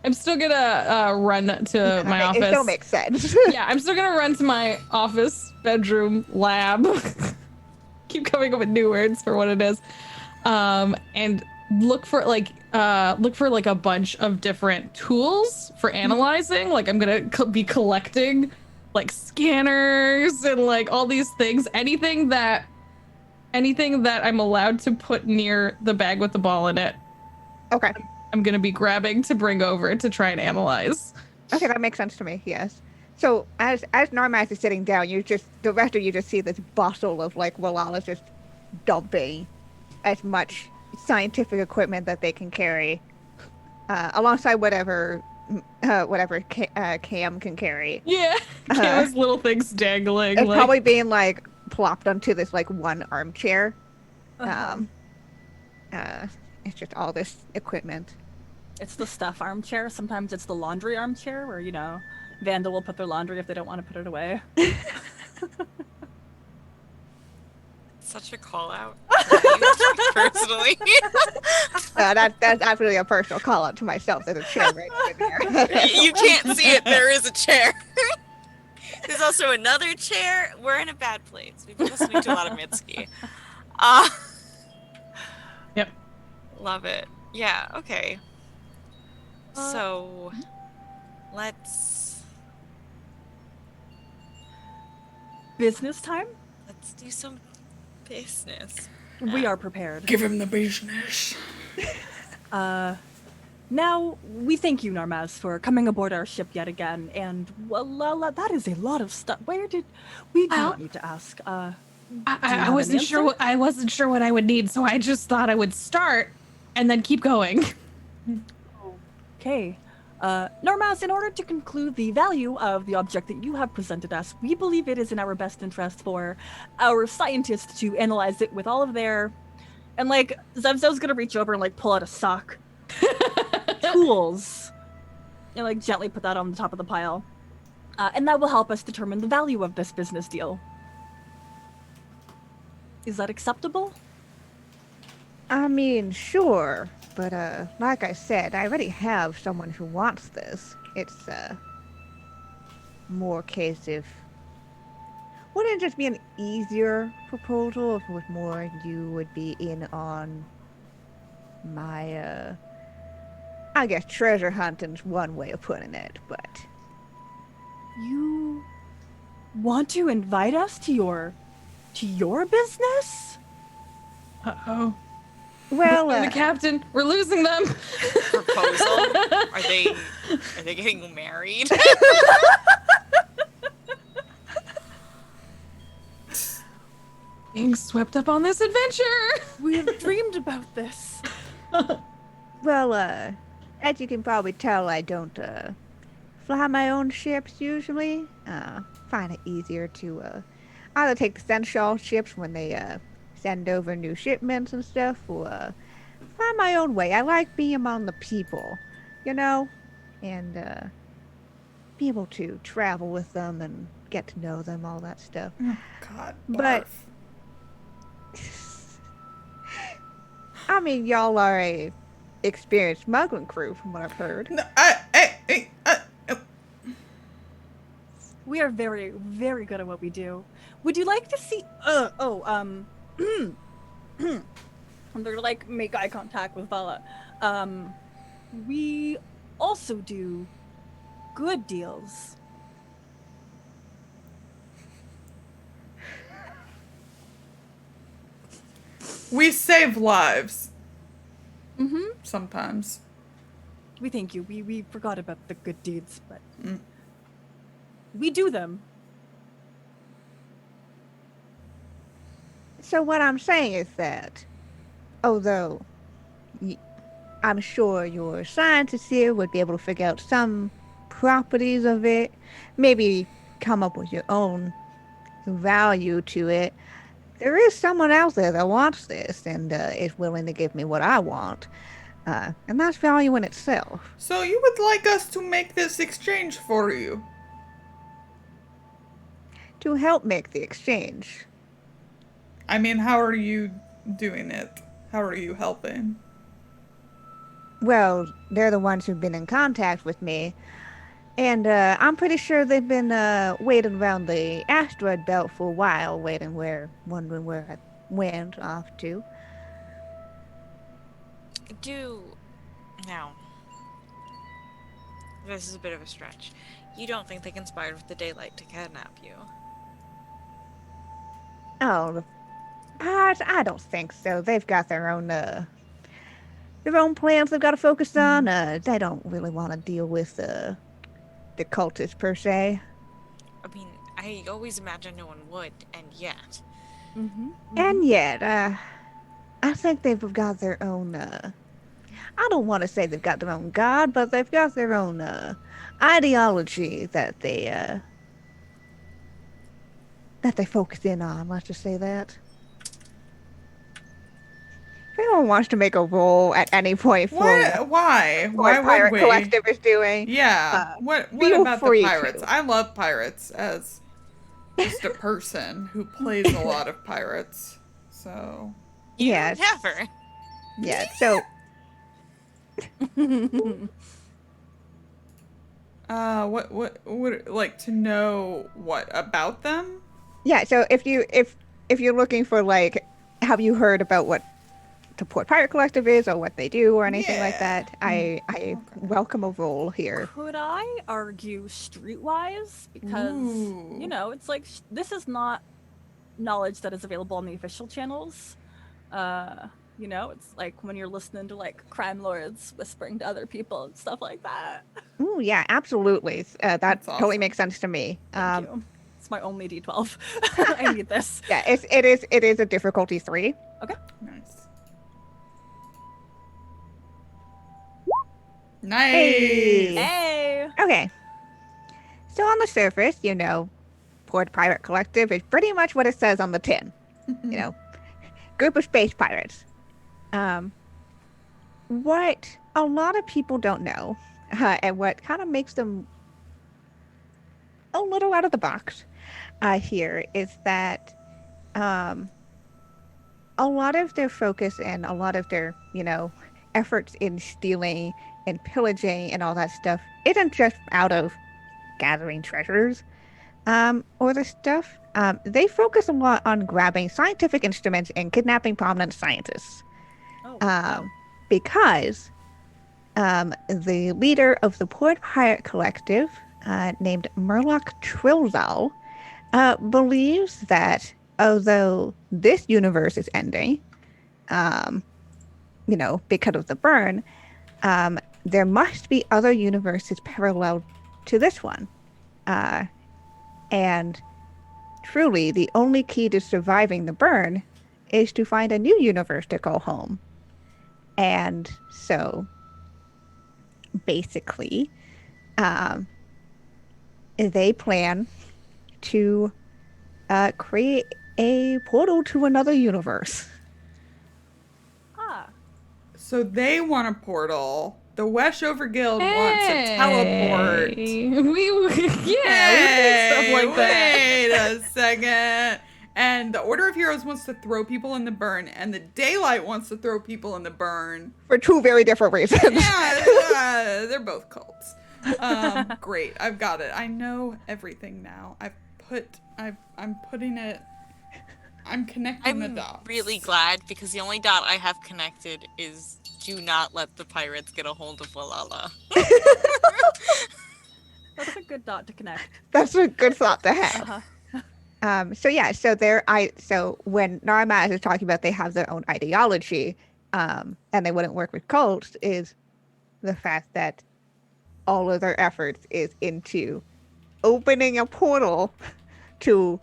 I'm still gonna run to my office. It still makes sense. Yeah, I'm still gonna run to my office, bedroom, lab. Keep coming up with new words for what it is. And look for like a bunch of different tools for analyzing. Like I'm gonna be collecting like scanners and like all these things. Anything that I'm allowed to put near the bag with the ball in it. Okay. I'm gonna be grabbing to bring over to try and analyze. Okay, that makes sense to me. Yes. So as Normaz is sitting down, the rest of you just see this bustle of like Walala's just dumping as much scientific equipment that they can carry, alongside whatever Cam can carry. Yeah, Cam's little things dangling. It's like... probably being like plopped onto this like one armchair. It's just all this equipment. It's the stuff armchair. Sometimes it's the laundry armchair where, you know, Vandal will put their laundry if they don't want to put it away. Such a call out. Personally. That's absolutely a personal call out to myself. There's a chair right over there. You can't see it. There is a chair. There's also another chair. We're in a bad place. We've been listening to a lot of Mitski. Yep. Love it. Yeah, okay. So, let's Business time? do some business. We are prepared. Give him the business. Now, we thank you, Narmaz, for coming aboard our ship yet again, and, well, that is a lot of stuff. Where did... We do not need to ask. I wasn't sure. I wasn't sure what I would need, so I just thought I would start and then keep going. Okay. Normas, in order to conclude the value of the object that you have presented us, we believe it is in our best interest for our scientists to analyze it with all of their... And, like, Zevzo's gonna reach over and, like, pull out a sock. Tools. And, like, gently put that on the top of the pile. And that will help us determine the value of this business deal. Is that acceptable? I mean, sure, but like I said, I already have someone who wants this. It's more case of... Wouldn't it just be an easier proposal if it was more you would be in on my, I guess treasure hunting's one way of putting it, but... You want to invite us to your business? Uh-oh. Well, The captain, we're losing them. Proposal? Are they getting married? Being swept up on this adventure. We have dreamed about this. well, as you can probably tell, I don't, fly my own ships usually. Find it easier to, either take the Central ships when they, send over new shipments and stuff, or, find my own way. I like being among the people, you know? And, be able to travel with them and get to know them, all that stuff. God. But... I mean, y'all are a experienced smuggling crew, from what I've heard. No, We are very, very good at what we do. Would you like to see... I'm gonna, like, make eye contact with Vala. We also do good deals. we save lives. Mm-hmm. Sometimes. We thank you. We forgot about the good deeds, but... We do them. So what I'm saying is that, although I'm sure your scientists here would be able to figure out some properties of it, maybe come up with your own value to it, there is someone out there that wants this and is willing to give me what I want. And that's value in itself. So you would like us to make this exchange for you? To help make the exchange. I mean, how are you doing it? How are you helping? Well, they're the ones who've been in contact with me. And I'm pretty sure they've been waiting around the asteroid belt for a while, wondering where I went off to. Now, this is a bit of a stretch. You don't think they conspired with the daylight to kidnap you? Oh, I don't think so. They've got their own plans they've got to focus on. They don't really want to deal with the cultists per se. I mean, I always imagined no one would, and yet. And yet, I think they've got their own. I don't want to say they've got their own god, but they've got their own ideology that they focus in on. Let's just say that. If anyone wants to make a roll at any point for Why what Pirate would we? Collective is doing, Yeah. What feel about the free pirates? to. I love pirates as just a person who plays a lot of pirates. So yes, Never. yeah. So what would like to know what about them? yeah. So if you're looking for, like, have you heard about what the Port Pirate Collective is or what they do or anything like Yeah. that, I welcome a roll here. Could I argue streetwise? Because, Ooh. you know, it's like, this is not knowledge that is available on the official channels. You know, it's like when you're listening to, like, crime lords whispering to other people and stuff like that. Ooh, yeah, absolutely. That That's totally awesome. makes sense to me. Thank you. It's my only D12. I need this. Yeah, it is a difficulty 3. Okay. Nice. Nice. Hey. Okay. So on the surface, Port Pirate Collective is pretty much what it says on the tin. Group of space pirates. What a lot of people don't know, and what kind of makes them a little out of the box here is that a lot of their focus and a lot of their, efforts in stealing and pillaging and all that stuff isn't just out of gathering treasures or the stuff. They focus a lot on grabbing scientific instruments and kidnapping prominent scientists. Because the leader of the Port Pirate Collective, named Murloc Trilzal, believes that although this universe is ending, because of the burn, there must be other universes parallel to this one. And truly, the only key to surviving the burn is to find a new universe to call home. And so, basically, they plan to create a portal to another universe. So they want a portal. The Weshover Guild wants a teleport. We did stuff like that. Wait a second. And the Order of Heroes wants to throw people in the burn, and the Daylight wants to throw people in the burn. For two very different reasons. Yeah, they're both cults. Great, I've got it. I know everything now. I'm putting it. I'm connecting the dots. I'm really glad because the only dot I have connected is do not let the pirates get a hold of Walala. That's a good dot to connect. That's a good thought to have. So when Narmaz is talking about they have their own ideology, and they wouldn't work with cults, is the fact that all of their efforts is into opening a portal to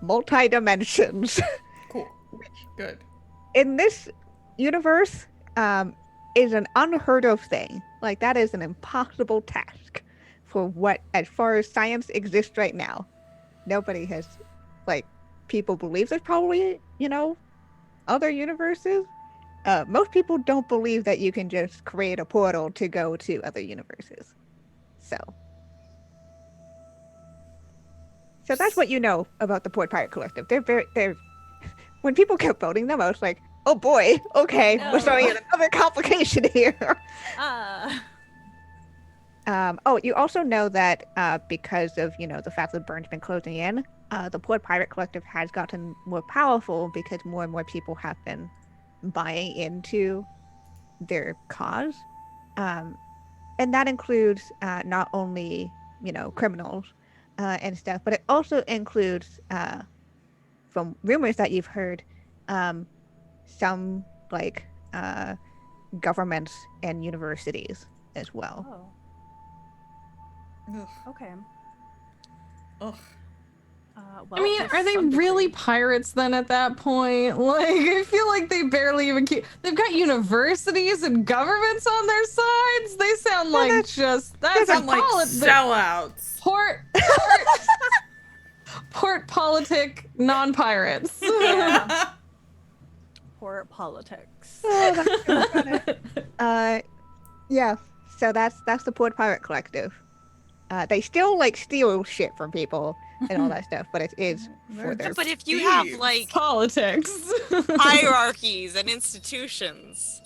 multi-dimensions. Cool. Good. In this universe, is an unheard of thing. Like, that is an impossible task for what, as far as science exists right now. Nobody has, people believe there's probably, other universes. Most people don't believe that you can just create a portal to go to other universes. So that's what you know about the Port Pirate Collective. They're when people kept voting them, I was like, oh boy, okay, we're starting at another complication here. You also know that because of, the fact that Burn's been closing in, the Port Pirate Collective has gotten more powerful because more and more people have been buying into their cause. And that includes not only, criminals and stuff, but it also includes, from rumors that you've heard, some, governments and universities as well. Ugh. Okay. Ugh. I mean, are they really pirates then at that point? I feel like they barely even they've got universities and governments on their sides. They sound like that's sound like sellouts. Port politic non-pirates. Yeah. Port politics. Yeah. So that's the Port Pirate Collective. They still steal shit from people and all that stuff, but it is for their. But if you have politics, hierarchies and institutions,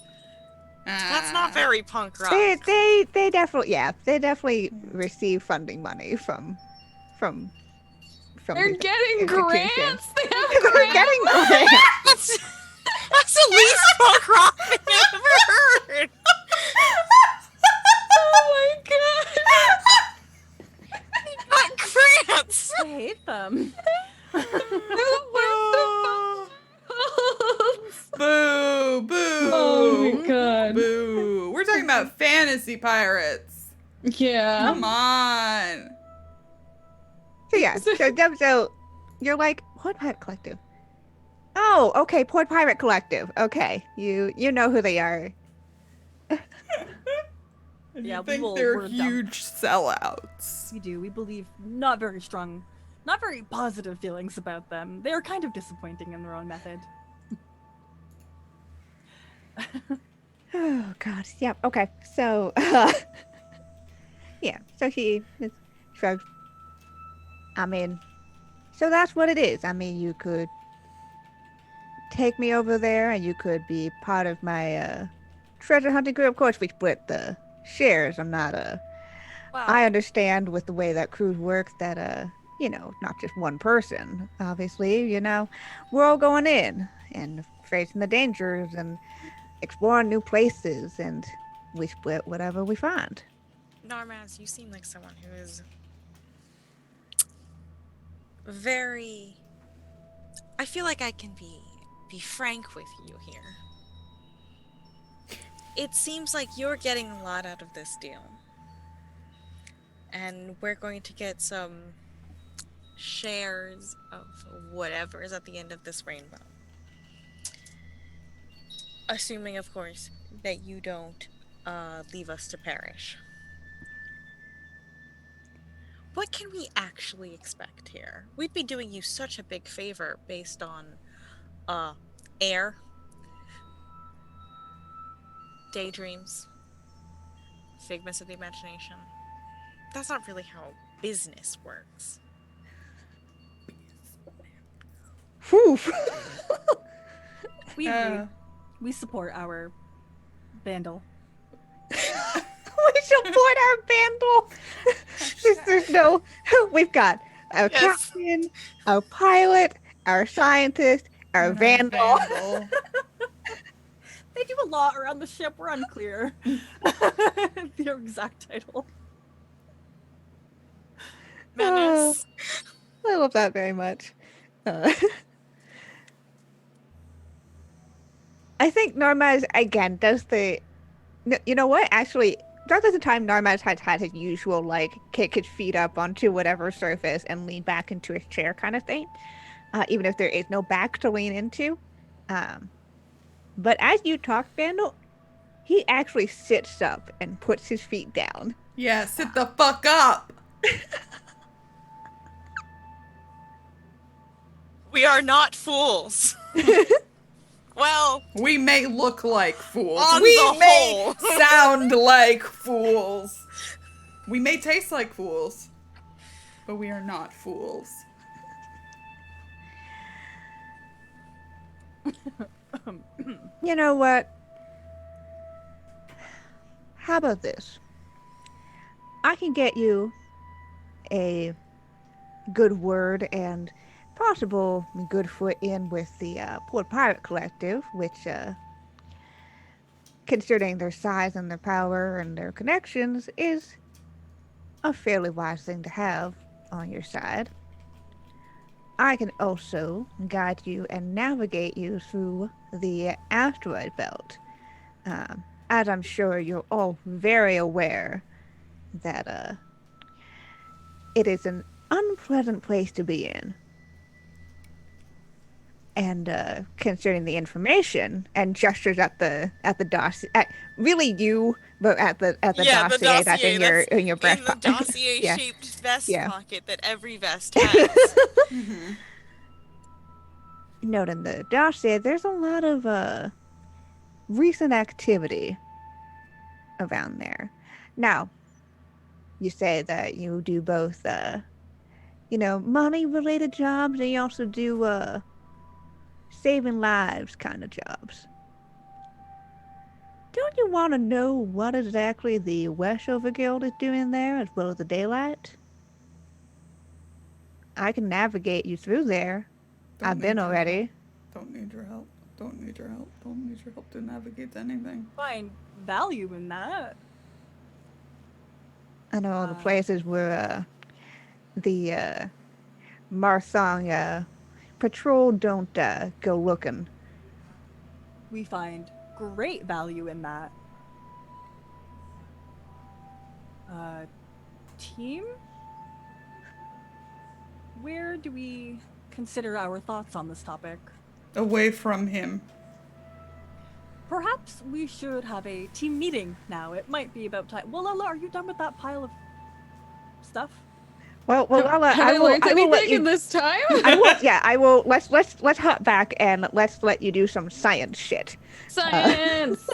that's not very punk rock. They definitely receive funding money from. They're getting grants. They're getting grants. That's the least punk rock thing I've ever heard. Oh my god. Not grants. I hate them. Boo! Boo! Oh my god. Boo! We're talking about fantasy pirates. Yeah. Come on. So you're like, Port Pirate Collective. Oh, okay, Port Pirate Collective. Okay, you know who they are. And Yeah, you we think will they're word them. huge sellouts. We do. We believe not very strong, not very positive feelings about them. They are kind of disappointing in their own method. Oh God. Yep. Okay. So, yeah. So he shrugs. I mean, so that's what it is. I mean, you could take me over there, and you could be part of my treasure hunting crew. Of course, we split the shares. I'm not Well, I understand with the way that crews work that not just one person. Obviously, we're all going in and facing the dangers and exploring new places, and we split whatever we find. Narmaz, you seem like someone who is very. I feel like I can be frank with you here. It seems like you're getting a lot out of this deal. And we're going to get some shares of whatever is at the end of this rainbow. Assuming, of course, that you don't leave us to perish. What can we actually expect here? We'd be doing you such a big favor based on air, daydreams, figments of the imagination. That's not really how business works. Whew. We support our vandal. We support our vandal. There's no. We've got our Yes. captain, our pilot, our scientist, our vandal. They do a lot around the ship. We're unclear. Their exact title. Menace. I love that very much. I think Narmaz, again, does the... You know what? Actually, throughout the time, Narmaz has had his usual, kick his feet up onto whatever surface and lean back into his chair kind of thing. Even if there is no back to lean into. But as you talk, Vandal, he actually sits up and puts his feet down. Yeah, sit the fuck up! We are not fools. Well, we may look like fools. On We the may whole. sound like fools. We may taste like fools. But we are not fools. You know what? How about this? I can get you a good word and possible good foot in with the Port Pirate Collective, which, considering their size and their power and their connections, is a fairly wise thing to have on your side. I can also guide you and navigate you through the asteroid belt. As I'm sure you're all very aware that it is an unpleasant place to be in. And concerning the information, and gestures at the dossier, really you, but at the dossier that's in your breast in the dossier-shaped vest Yeah. pocket that every vest has. Mm-hmm. Note in the dossier, there's a lot of recent activity around there. Now, you say that you do both, money-related jobs, and you also do saving lives kind of jobs. Don't you want to know what exactly the Weshover Guild is doing there, as well as the Daylight? I can navigate you through there. I've been already. Don't need your help. Don't need your help. Don't need your help to navigate anything. Find value in that. I know all the places where the Marthong patrol don't go looking. We find great value in that. Team? where do we consider our thoughts on this topic? Away from him. Perhaps we should have a team meeting now. It might be about time. Well, Lala, are you done with that pile of stuff? Well, Lala, Have I learned anything in this time? I will. Let's hop back and let's let you do some science shit. Science.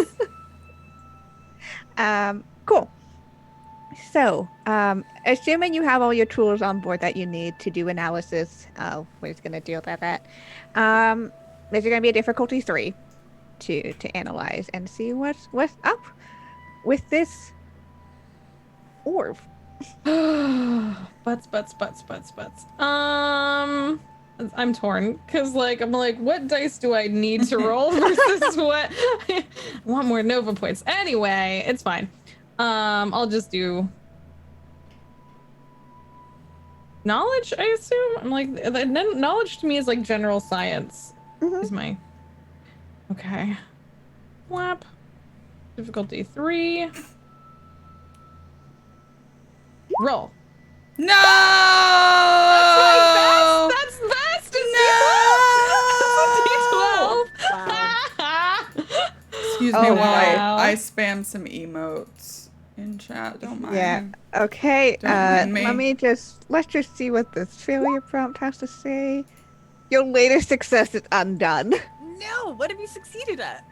Cool. So, assuming you have all your tools on board that you need to do analysis, we're just gonna deal with that. There's gonna be a difficulty 3 to analyze and see what's up with this orb. Butts. I'm torn because I'm like, what dice do I need to roll versus what? I want more Nova points. Anyway, it's fine. I'll just do knowledge, I assume. I'm like, knowledge to me is like general science. Is my okay. Flap. Difficulty 3. Roll. No! That's best! No! Wow. Excuse me Oh, while wow. I spam some emotes in chat. Don't mind. Yeah. Okay. Don't mind me. Let's just see what this failure prompt has to say. Your latest success is undone. No, what have you succeeded at?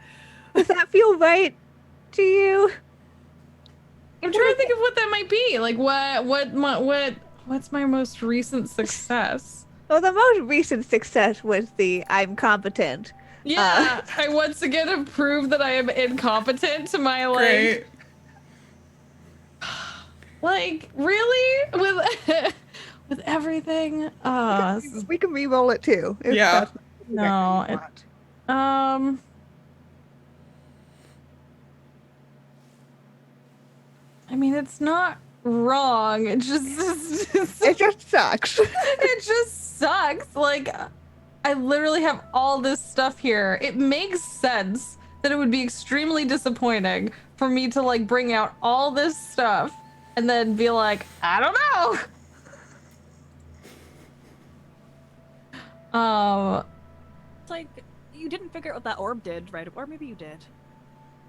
Does that feel right to you? I'm trying to think of what that might be. Like what's my most recent success? Well, the most recent success was the I'm competent. Yeah, I once again have proved that I am incompetent to my Great. like really with everything. We can re-roll it too. If Yeah. that's what you No, want. I mean, it's not wrong. It just It just sucks. it just sucks. Like, I literally have all this stuff here. It makes sense that it would be extremely disappointing for me to like bring out all this stuff and then be like, I don't know. It's like, you didn't figure out what that orb did, right? Or maybe you did.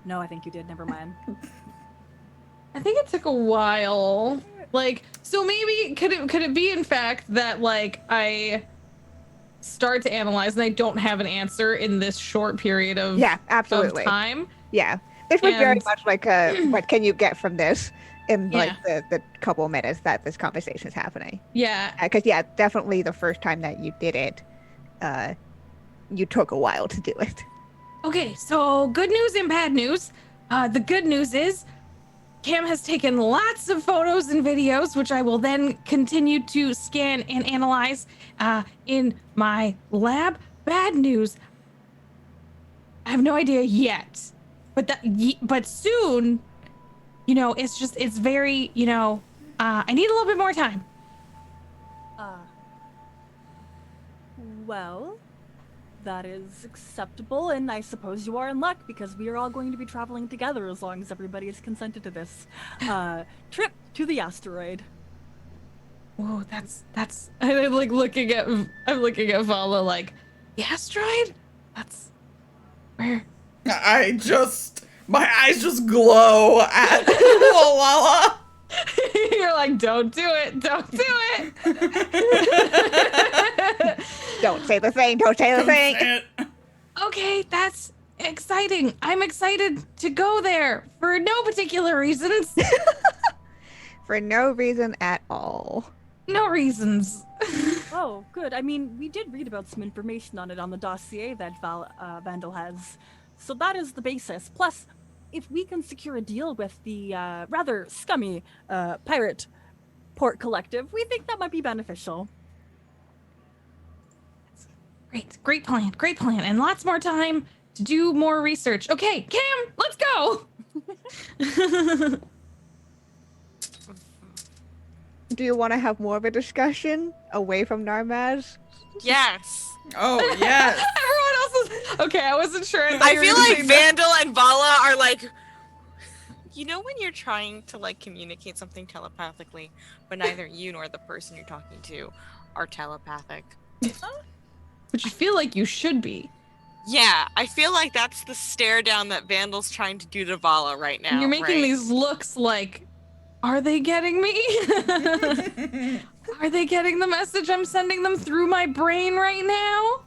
No, I think you did. Never mind. I think it took a while. Like, so maybe could it be in fact that like I start to analyze and I don't have an answer in this short period of absolutely. of time? Yeah. This was very And- much like what can you get from this in like Yeah. the couple minutes that this conversation is happening. Yeah. Because definitely the first time that you did it, you took a while to do it. Okay, so good news and bad news. The good news is Cam has taken lots of photos and videos, which I will then continue to scan and analyze in my lab. Bad news, I have no idea yet, but soon, it's very, I need a little bit more time. Well, that is acceptable, and I suppose you are in luck because we are all going to be traveling together as long as everybody has consented to this trip to the asteroid. Whoa, that's. I'm looking at Vala like, the asteroid? That's where? My eyes just glow at Lala. You're like, don't do it. Don't do it. Don't say the thing. Don't say the thing. Say it. Okay, that's exciting. I'm excited to go there for no particular reasons. For no reason at all. No reasons. Oh, good. I mean, we did read about some information on it on the dossier that Vandal has. So that is the basis. Plus, if we can secure a deal with the rather scummy pirate port collective, we think that might be beneficial. Great plan. And lots more time to do more research. Okay, Cam, let's go. Do you want to have more of a discussion away from Narmaz? Yes. Oh, yes. Everyone else is okay. I wasn't sure. I feel like Vandal and Vala are like, when you're trying to like communicate something telepathically, but neither you nor the person you're talking to are telepathic. But you feel like you should be. Yeah, I feel like that's the stare down that Vandal's trying to do to Vala right now. And you're making right? these looks like, are they getting me? Are they getting the message I'm sending them through my brain right now?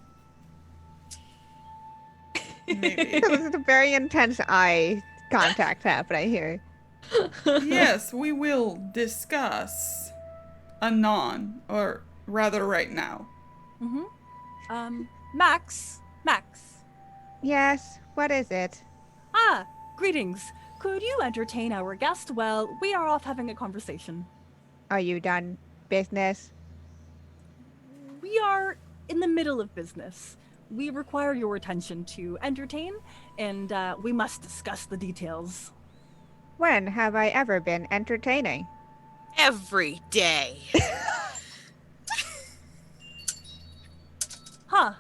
Maybe. So this is a very intense eye contact happening here. Yes, we will discuss anon, or rather right now. Max. Yes, what is it? Ah, greetings. Could you entertain our guest while we are off having a conversation? Are you done business? We are in the middle of business. We require your attention to entertain, and we must discuss the details. When have I ever been entertaining? Every day. Huh.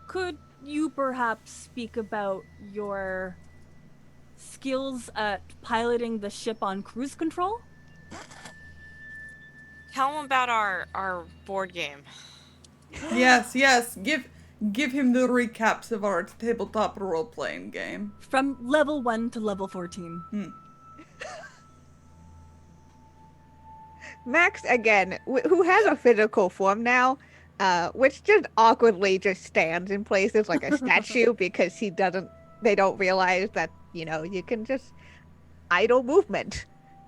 Could you perhaps speak about your skills at piloting the ship on cruise control? Tell him about our board game. Yes, give him the recaps of our tabletop role-playing game. From level 1 to level 14. Max, again, who has a physical form now, which just awkwardly just stands in places like a statue because they don't realize that, you can just idle movement.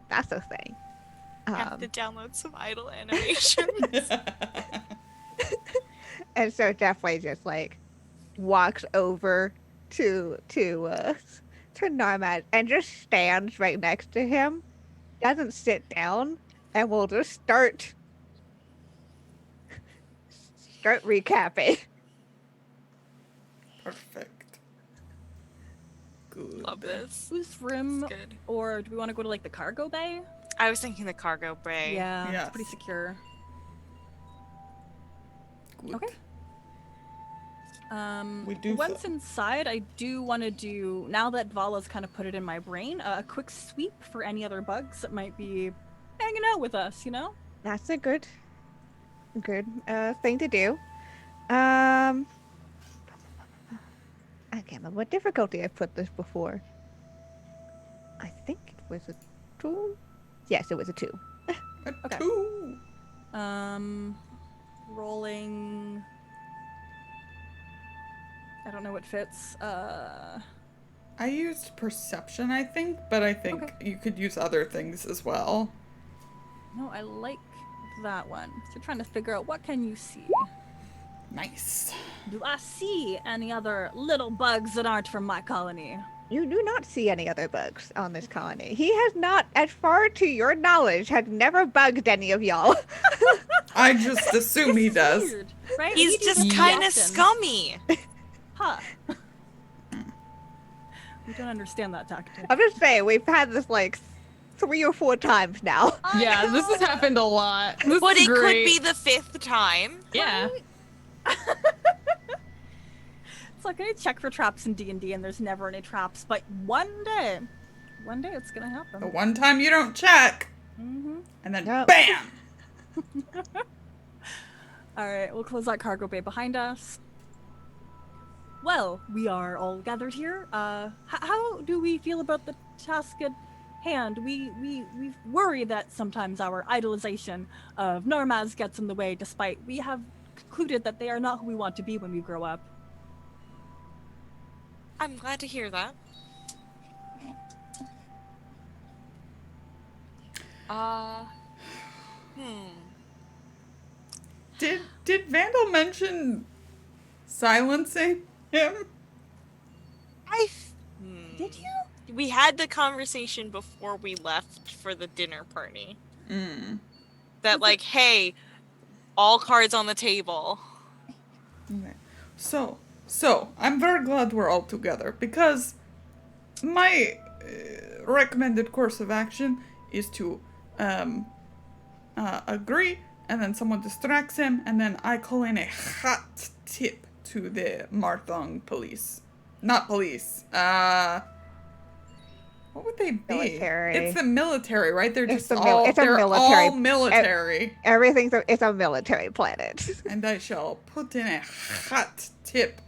That's the thing. I have to download some idle animations. And so definitely just like walks over to Narmad and just stands right next to him, doesn't sit down, and will just start recapping. Perfect. Good. Love this. Whose room, It's good. or do we want to go to like the cargo bay? I was thinking the cargo bay. Yeah, Yes. it's pretty secure. Good. Okay. We do Once inside, I do want to do, now that Vala's kind of put it in my brain, a quick sweep for any other bugs that might be hanging out with us, That's a good thing to do. I can't remember what difficulty I put this before. I think it was a 2. Yes, it was a 2. Okay. 2. Rolling. I don't know what fits. I used perception, I think, but I think Okay. you could use other things as well. No, I like that one. So you're trying to figure out what can you see. Nice. Do I see any other little bugs that aren't from my colony? You do not see any other bugs on this colony. He has not, as far to your knowledge, has never bugged any of y'all. I just assume he does. Weird, right? He's We do just this kind of often. scummy. Huh. We don't understand that tactic. I'm just saying, we've had this like 3 or 4 times now. Yeah, this has happened a lot. This But is it great. could be the 5th time. Yeah. It's like I check for traps in D&D and there's never any traps, but one day it's gonna happen. The one time you don't check, Mm-hmm. and then Yep. BAM! Alright, we'll close that cargo bay behind us. Well, we are all gathered here. How do we feel about the task at hand? We worry that sometimes our idolization of Normaz gets in the way, despite we have concluded that they are not who we want to be when we grow up. I'm glad to hear that. Did Vandal mention silencing him? Did you? We had the conversation before we left for the dinner party. That like, hey, all cards on the table. Okay. So I'm very glad we're all together, because my recommended course of action is to agree, and then someone distracts him, and then I call in a hot tip to the Marthong police. Not police. What would they be? Military. It's the military, right? They're It's just the all it's a they're military- all military. It's a military planet. And I shall put in a hot tip,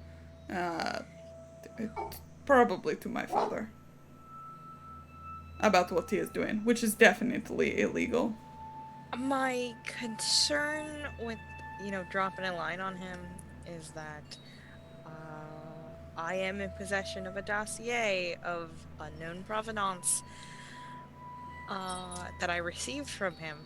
probably to my father, about what he is doing, which is definitely illegal. My concern with, dropping a line on him is that I am in possession of a dossier of unknown provenance that I received from him.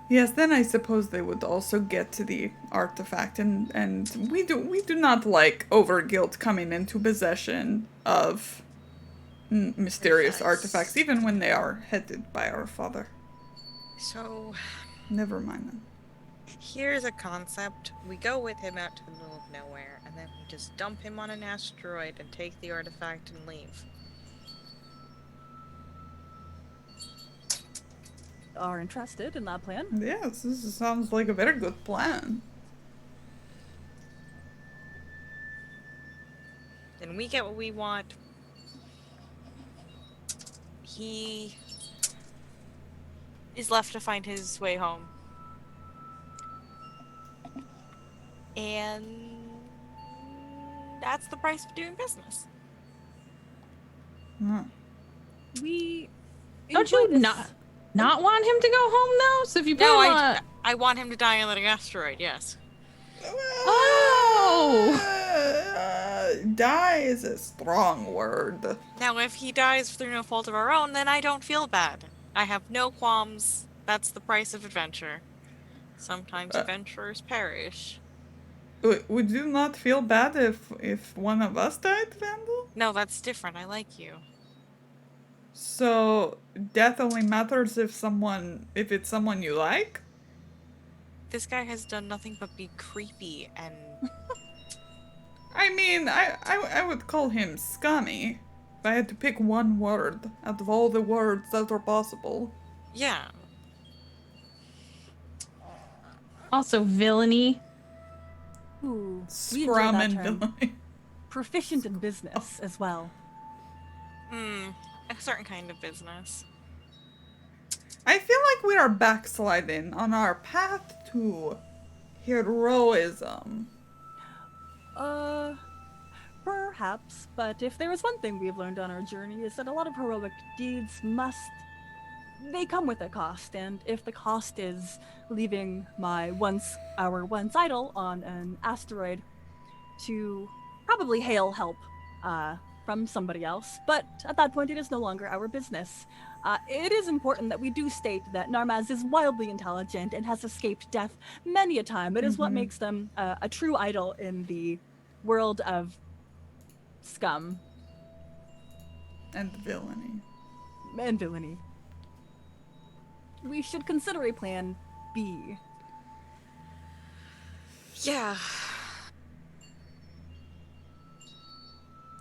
Yes, then I suppose they would also get to the artifact, and we do not like overguilt coming into possession of mysterious artifacts, even when they are headed by our father. So, Never mind them. here's a concept. We go with him out to the middle of nowhere, and then we just dump him on an asteroid and take the artifact and leave. Are interested in that plan? Yes, this sounds like a very good plan. Then we get what we want. He is left to find his way home. And that's the price of doing business. We Don't enjoy you this- not want him to go home though? So if you put No, him on... I want him to die on an asteroid, yes. Oh! Die is a strong word. Now, if he dies through no fault of our own, then I don't feel bad. I have no qualms. That's the price of adventure. Sometimes adventurers perish. Would you not feel bad if one of us died, Vandal? No, that's different. I like you. So death only matters if it's someone you like? This guy has done nothing but be creepy and... I mean, I would call him scummy. If I had to pick one word out of all the words that are possible. Yeah. Also villainy. Ooh, we enjoy Scrum that and term. villainy. Proficient in business as well. A certain kind of business. I feel like we are backsliding on our path to heroism. Perhaps, but if there is one thing we've learned on our journey is that a lot of heroic deeds they come with a cost, and if the cost is leaving our once idol on an asteroid to probably hail help from somebody else, but at that point it is no longer our business. It is important that we do state that Narmaz is wildly intelligent and has escaped death many a time. It is what makes them a true idol in the world of scum And villainy. and villainy. We should consider a plan B. Yeah.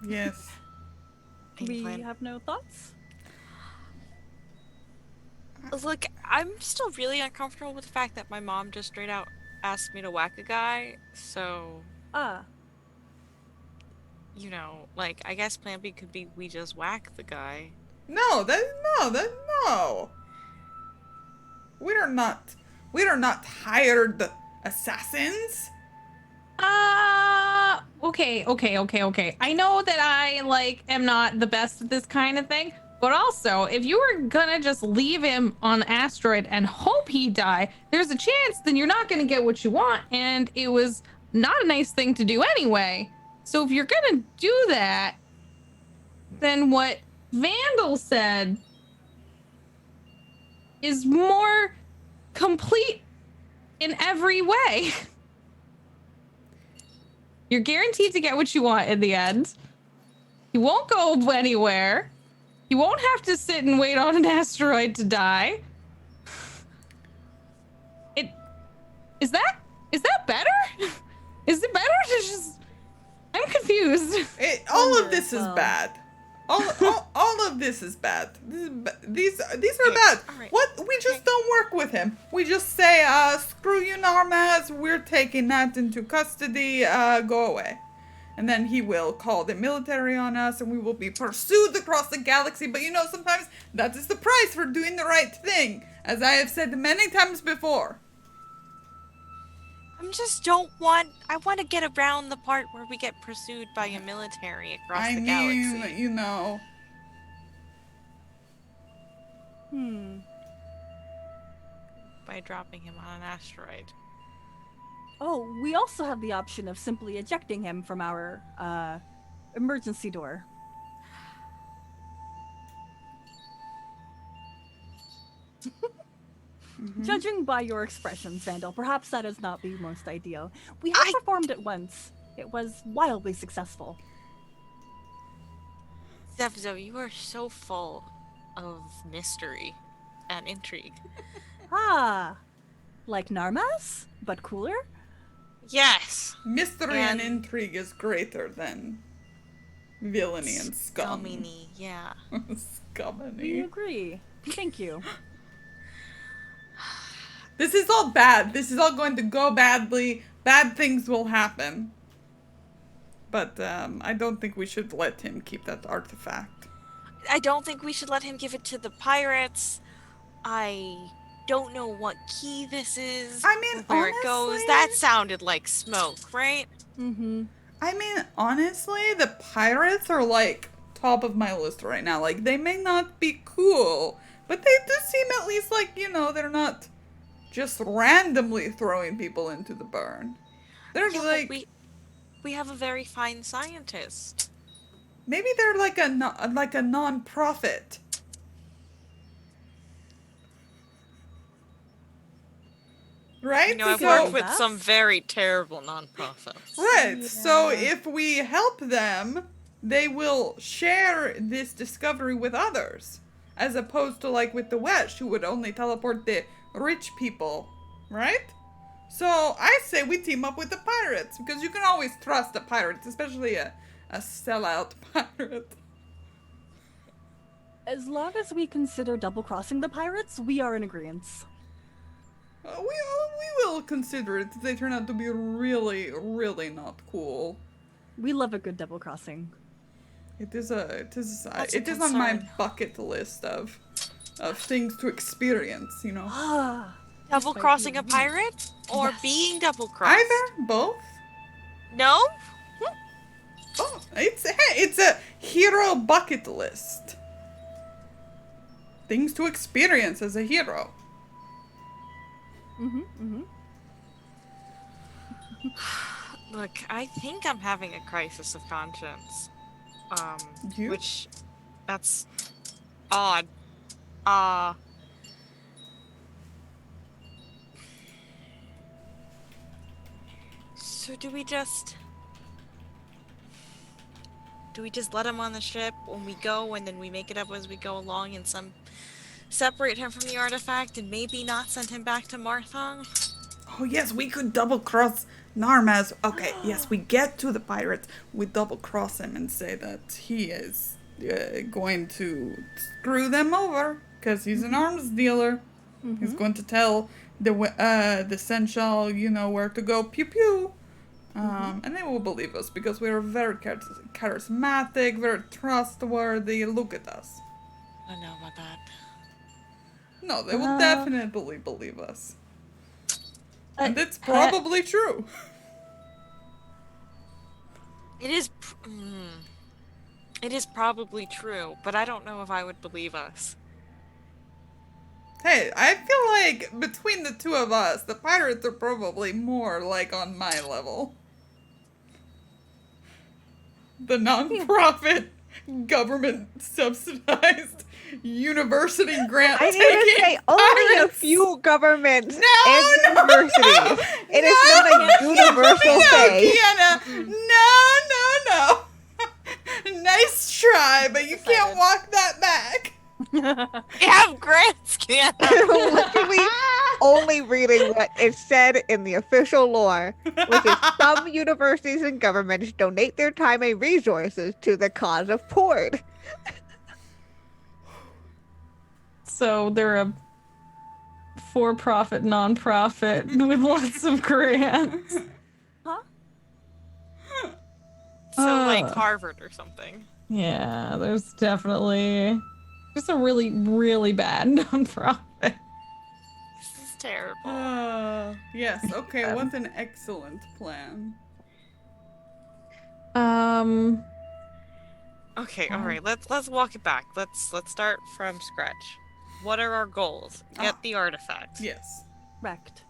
Yes. We Plan. have no thoughts? Look, I'm still really uncomfortable with the fact that my mom just straight out asked me to whack a guy, so... I guess plan B could be we just whack the guy. No. We are not hired assassins. Okay. I know that I am not the best at this kind of thing, but also if you were gonna just leave him on the asteroid and hope he die, there's a chance then you're not gonna get what you want, and it was not a nice thing to do anyway. So if you're gonna do that, then what Vandal said is more complete in every way. You're guaranteed to get what you want in the end. You won't go anywhere. You won't have to sit and wait on an asteroid to die. Is that better? Is it better to just... I'm confused. All of this is bad. All of this is bad. These are bad. Alright. What? We just don't work with him. We just say, screw you, Narmaz. We're taking that into custody. Go away. and then he will call the military on us, and we will be pursued across the galaxy. But sometimes that is the price for doing the right thing, as I have said many times before. I want to get around the part where we get pursued by a military across the galaxy. By dropping him on an asteroid. Oh, we also have the option of simply ejecting him from our emergency door. Judging by your expressions, Vandal, perhaps that is not the most ideal. We have performed it once. It was wildly successful. Zevzo, you are so full of mystery and intrigue. Like Narmas, but cooler? Yes. Mystery and intrigue is greater than villainy and scum. Scuminy, yeah. Scuminy. We agree. Thank you. This is all bad. This is all going to go badly. Bad things will happen. But I don't think we should let him keep that artifact. I don't think we should let him give it to the pirates. I don't know what key this is. I mean, where honestly, it goes. That sounded like smoke, right? Mm-hmm. I mean, honestly, the pirates are like top of my list right now. Like, they may not be cool, but they do seem at least like, they're not just randomly throwing people into the burn. They're like... We have a very fine scientist. Maybe they're like a non-profit. Right? I've worked with some very terrible non-profits. Right. Yeah. So if we help them, they will share this discovery with others. As opposed to like with the Wedge, who would only teleport the rich people. Right? So I say we team up with the pirates, because you can always trust the pirates, especially a sellout pirate. As long as we consider double-crossing the pirates, we are in agreement. We will consider it if they turn out to be really, really not cool. We love a good double-crossing. It is on my bucket list of things to experience, Double-crossing a pirate? Or being double-crossed? Either, both. No? Oh, it's a hero bucket list. Things to experience as a hero. Look, I think I'm having a crisis of conscience. Which, that's odd. So do we just let him on the ship when we go, and then we make it up as we go along, and separate him from the artifact, and maybe not send him back to Marthong? Oh yes, we could double cross Narmas. Okay, yes, we get to the pirates, we double cross him and say that he is going to screw them over because he's an arms dealer. He's going to tell the Sensual, where to go, pew pew. And they will believe us because we are very charismatic, very trustworthy. Look at us. I don't know about that. No, they will definitely believe us. And it's probably true. It is probably true, but I don't know if I would believe us. Hey, I feel like between the two of us, the pirates are probably more like on my level. The non-profit, government-subsidized university grant. I need to say only a few governments and universities. It is not a universal thing. Kienna, no. Nice try, but you can't walk that back. We have grants, Kienna. Literally only reading what is said in the official lore, which is some universities and governments donate their time and resources to the cause of port. So they're a for-profit, non-profit with lots of grants. Huh? So, like, Harvard or something. Yeah, there's definitely just a really, really bad nonprofit. This is terrible. Yes. Okay. What's an excellent plan? Okay, all right. Let's walk it back. Let's start from scratch. What are our goals? Get the artifact. Yes. Correct.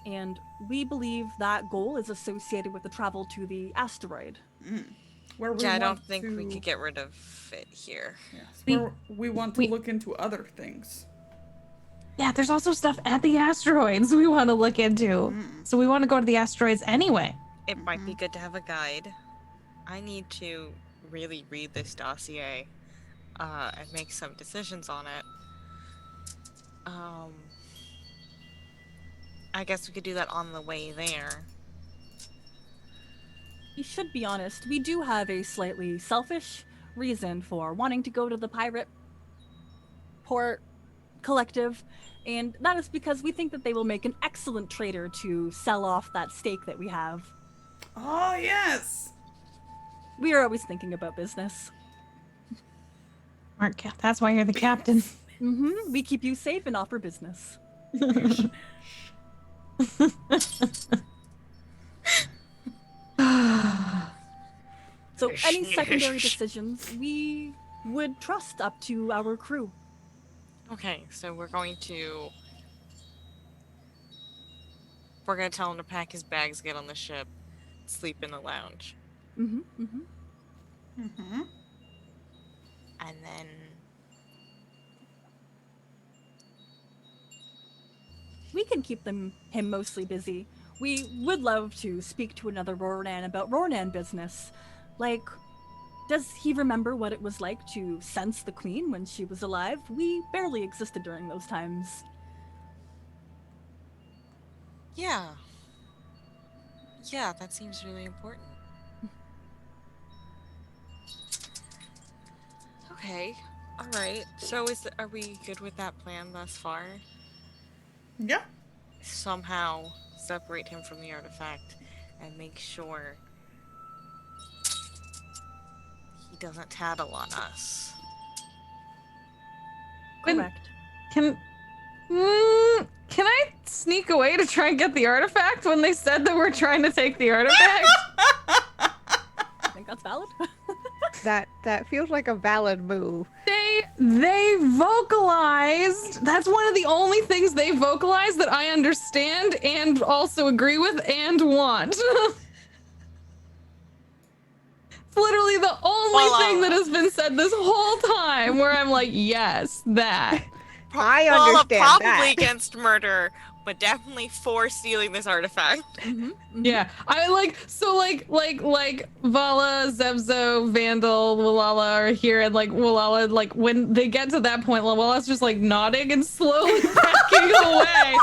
And we believe that goal is associated with the travel to the asteroid. Where we Yeah, I want don't think to... we could get rid of it here. Yes. Where we want to look into other things. Yeah, there's also stuff at the asteroids we want to look into. So we want to go to the asteroids anyway. It might be good to have a guide. I need to really read this dossier and make some decisions on it. I guess we could do that on the way there. We should be honest, we do have a slightly selfish reason for wanting to go to the pirate port collective, and that is because we think that they will make an excellent trader to sell off that stake that we have. Oh, yes! We are always thinking about business. Mark, that's why you're the captain. We keep you safe and offer business. So any secondary decisions we would trust up to our crew. Okay, so we're gonna tell him to pack his bags, get on the ship, sleep in the lounge. And then we can keep him mostly busy. We would love to speak to another Roran about Roran business. Like, does he remember what it was like to sense the queen when she was alive? We barely existed during those times. yeah, that seems really important. Okay, all right. So are we good with that plan thus far? Yeah. Somehow separate him from the artifact and make sure he doesn't tattle on us. Correct. Can I sneak away to try and get the artifact when they said that we're trying to take the artifact? I think that's valid. That feels like a valid move. They vocalized. That's one of the only things they vocalized that I understand and also agree with and want. It's literally the only thing that has been said this whole time where I'm like, yes, that. I understand probably that. against murder, but definitely for stealing this artifact. Yeah, I like Vala, Zebzo, Vandal, Walala are here, and like Walala, like when they get to that point, Walala's just like nodding and slowly backing away.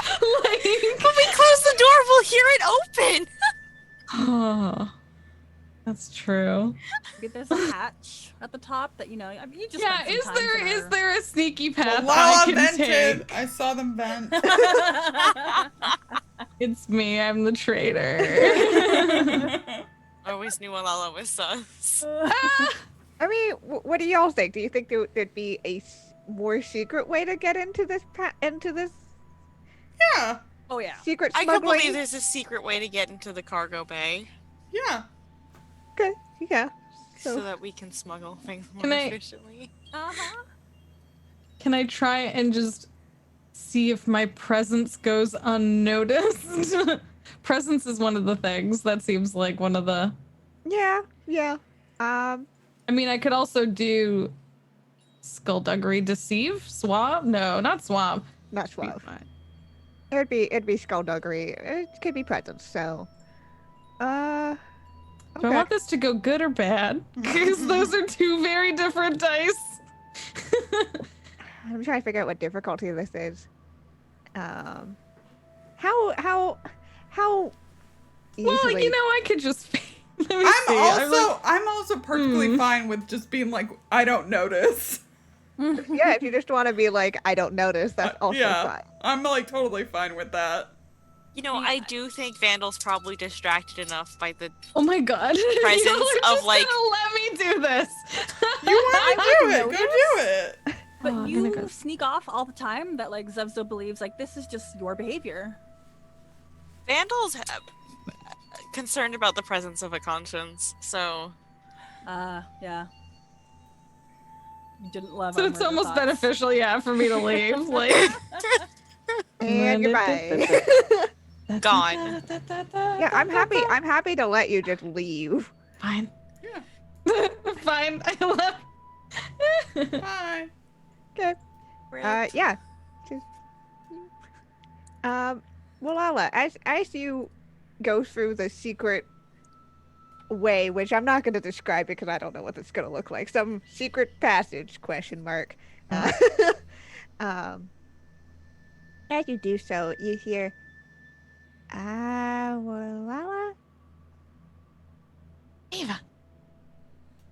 Like, When we close the door, we'll hear it open. oh, that's true. Maybe there's a hatch at the top that, you know, I mean, you just Yeah, spent some time is there a sneaky path Lala I can vented. take? I saw them vent. It's me. I'm the traitor. I always knew Alala was sus. I mean, what do y'all think? Do you think there'd be a more secret way to get into this Yeah. Oh, yeah. secret I smuggling? can believe there's a secret way to get into the cargo bay Yeah. Okay, yeah. so that we can smuggle things more Can I- efficiently. Can I try and just see if my presence goes unnoticed? Presence is one of the things that seems like one of the. Yeah. I mean, I could also do skullduggery, deceive, swab. No, not swab. Not suave. It'd be skullduggery. It could be presence. So, Do I okay. want this to go good or bad? Because those are two very different dice. I'm trying to figure out what difficulty this is. How easily? Well, you know, I could just. Let me see. I'm also perfectly fine with just being like, I don't notice. Yeah, if you just want to be like, I don't notice, that's also Yeah. fine. I'm like totally fine with that. You know, I do think Vandal's probably distracted enough by the Oh my god. presence Y'all are of just like. gonna let me do this. You want to do it? Go notice. do it. But Oh, I'm you gonna go. sneak off all the time that like Zevzo believes like this is just your behavior. Vandal's concerned about the presence of a conscience, so. Yeah. You didn't love So our it's murder almost thoughts. beneficial, yeah, for me to leave. Like, And goodbye. Gone. Yeah, I'm happy. I'm happy to let you just leave. Fine. Yeah. Fine. I left. Bye. Okay. Rip. Yeah. Just, well, Lala, as you go through the secret way, which I'm not going to describe because I don't know what it's going to look like. Some secret passage? Question mark. Um, as you do so, you hear, well, Lala, Ava.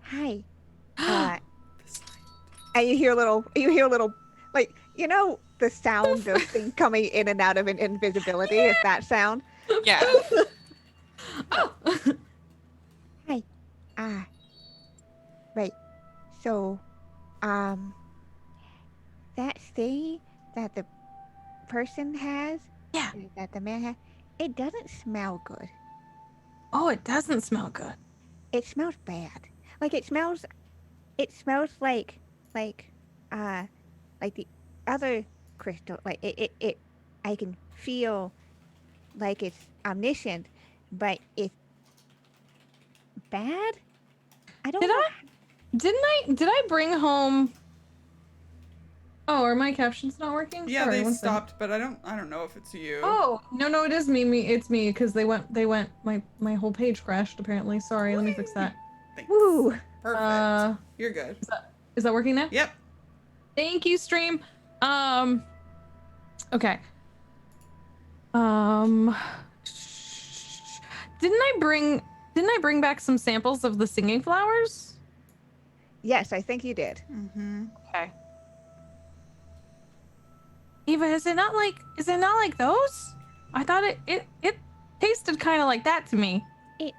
hi. And you hear a little, like, the sound of things coming in and out of an invisibility. It's that sound. Yeah. Oh. Hi. Right. So, that thing that the person has, Yeah. that the man has, it doesn't smell good. Oh, it doesn't smell good. It smells bad. Like it smells like the other crystal. Like it I can feel like it's omniscient, but it's bad. I don't know. Did I bring home? Oh, are my captions not working? Yeah, Sorry, they one second. stopped, but I don't know if it's you. Oh, no, it is me. It's me because they went. My whole page crashed apparently. Sorry, let me fix that. Thanks. Woo. Perfect. You're good. Is that working now? Yep. Thank you, stream. Okay. Didn't I bring back some samples of the singing flowers? Yes, I think you did. Mm-hmm. Okay. Eva, is it not like those? I thought it tasted kind of like that to me. It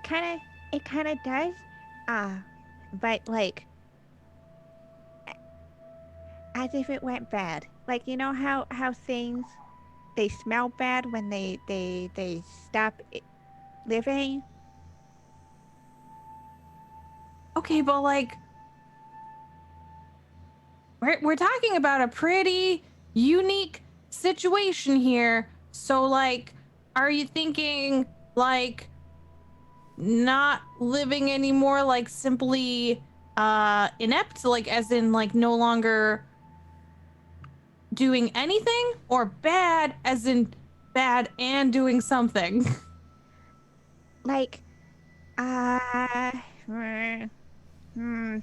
kind of does. But like as if it went bad. Like you know how things they smell bad when they stop living. Okay, but like we're talking about a pretty unique situation here. So like, are you thinking like not living anymore, like simply inept, like as in like no longer doing anything, or bad as in bad and doing something? Like You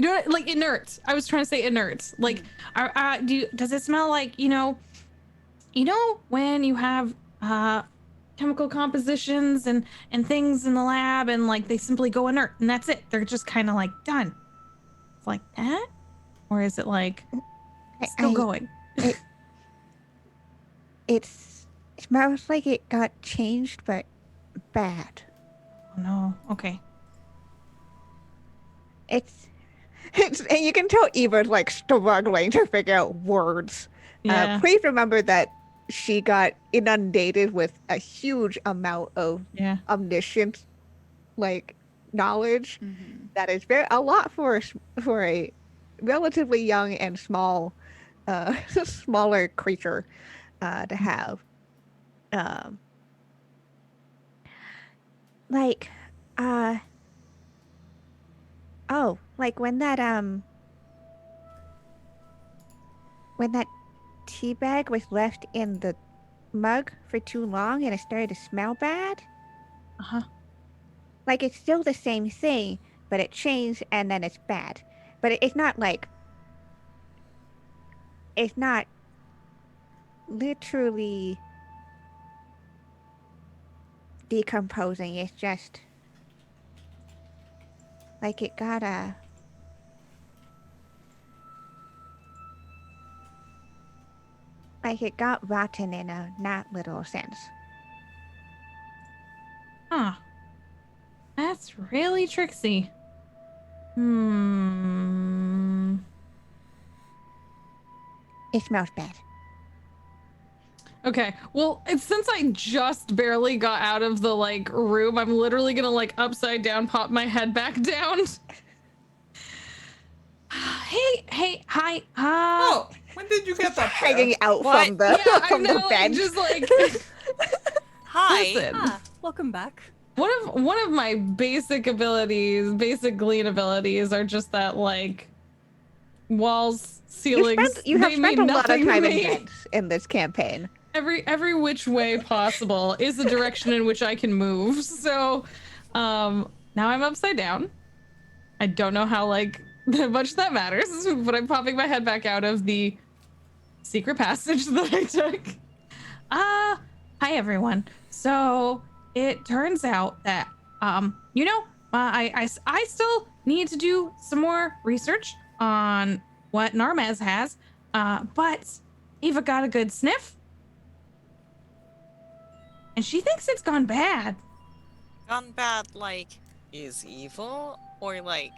know, like inert. I was trying to say inert. Like, does it smell like when you have chemical compositions and things in the lab and like they simply go inert and that's it. They're just kind of like done. It's like that, or is it like still going? It smells like it got changed, but bad. Oh no. Okay. It's and you can tell Eva's like struggling to figure out words. Yeah. Please remember that she got inundated with a huge amount of omniscient like knowledge that is a lot for a relatively young and small smaller creature to have. Like like when that tea bag was left in the mug for too long and it started to smell bad. Like it's still the same thing, but it changed and then it's bad. But it's not literally decomposing. It's just like it got like it got rotten in a not literal sense. Huh. That's really tricksy. It smells bad. Okay, well, since I just barely got out of the, like, room, I'm literally gonna, like, upside down pop my head back down. Hey, hi, Oh, when did you get that? Hanging out What? from the yeah, I from know, the like, bed. just, like, Hi. listen. Welcome back. One of my basic abilities, basic glean abilities, are just that, like, walls, ceilings, You have they spent mean a lot of nothing to time in me. beds in this campaign. Every which way possible is the direction in which I can move. So now I'm upside down. I don't know how like much that matters, but I'm popping my head back out of the secret passage that I took. Hi everyone. So it turns out that I still need to do some more research on what Narmez has. But Eva got a good sniff. And she thinks it's gone bad. Gone bad, like, is evil or like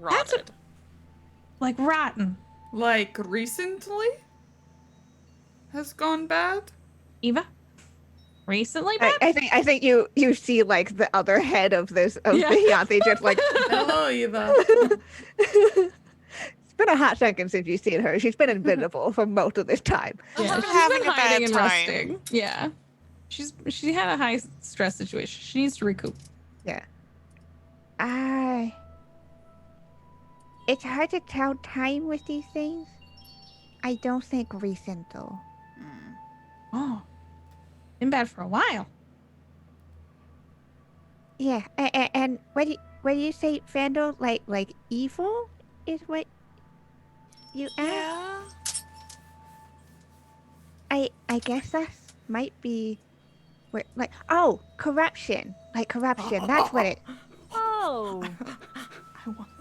That's rotted? like rotten. Like recently? Has gone bad? Eva? Recently bad? I think you see like the other head of this of Yeah. the Yanthi just like Hello, Eva. it's been a hot second since you've seen her. She's been invisible for most of this time. Yeah, I'm she's having been a bad hiding and time. resting. Yeah. She had a high stress situation. She needs to recoup. Yeah. It's hard to tell time with these things. I don't think recent though. Oh. Been bad for a while. Yeah, and when you say Vandal, like evil is what you asked? Yeah. I guess that might be where like corruption. Like corruption. That's what it Oh.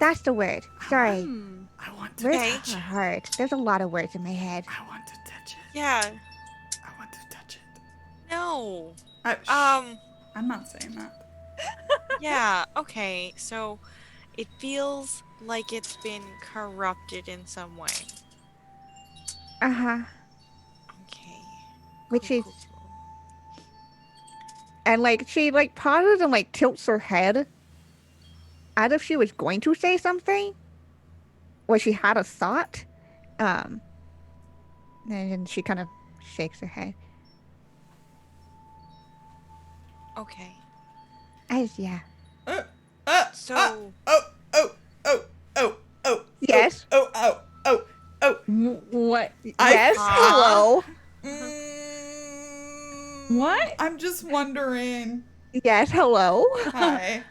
that's the word. Sorry. I want to Words Okay. are hard. There's a lot of words in my head. I want to touch it. Yeah. I want to touch it. No. I'm not saying that. Yeah. Okay. So, it feels like it's been corrupted in some way. Uh-huh. Okay. Which Cool, is cool, cool. and like she like pauses and like tilts her head as if she was going to say something. Or she had a thought. And then she kind of shakes her head. Okay. Yeah. So, Yes. What? Yes. Hello. What? I'm just wondering. Yes. Hello. Hi.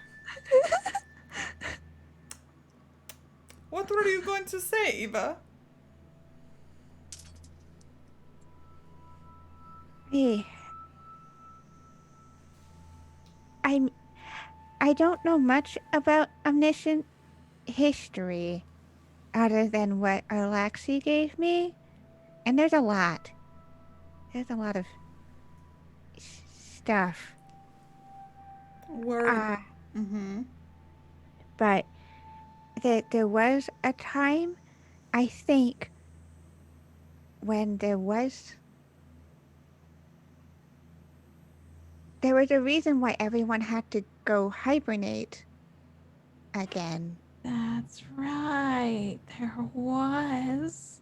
What were you going to say, Eva? Eh. I don't know much about omniscient history other than what Arlaxi gave me. And there's a lot. There's a lot of stuff. Were mm-hmm. But there was a time, I think, when there was a reason why everyone had to go hibernate again. That's right. There was.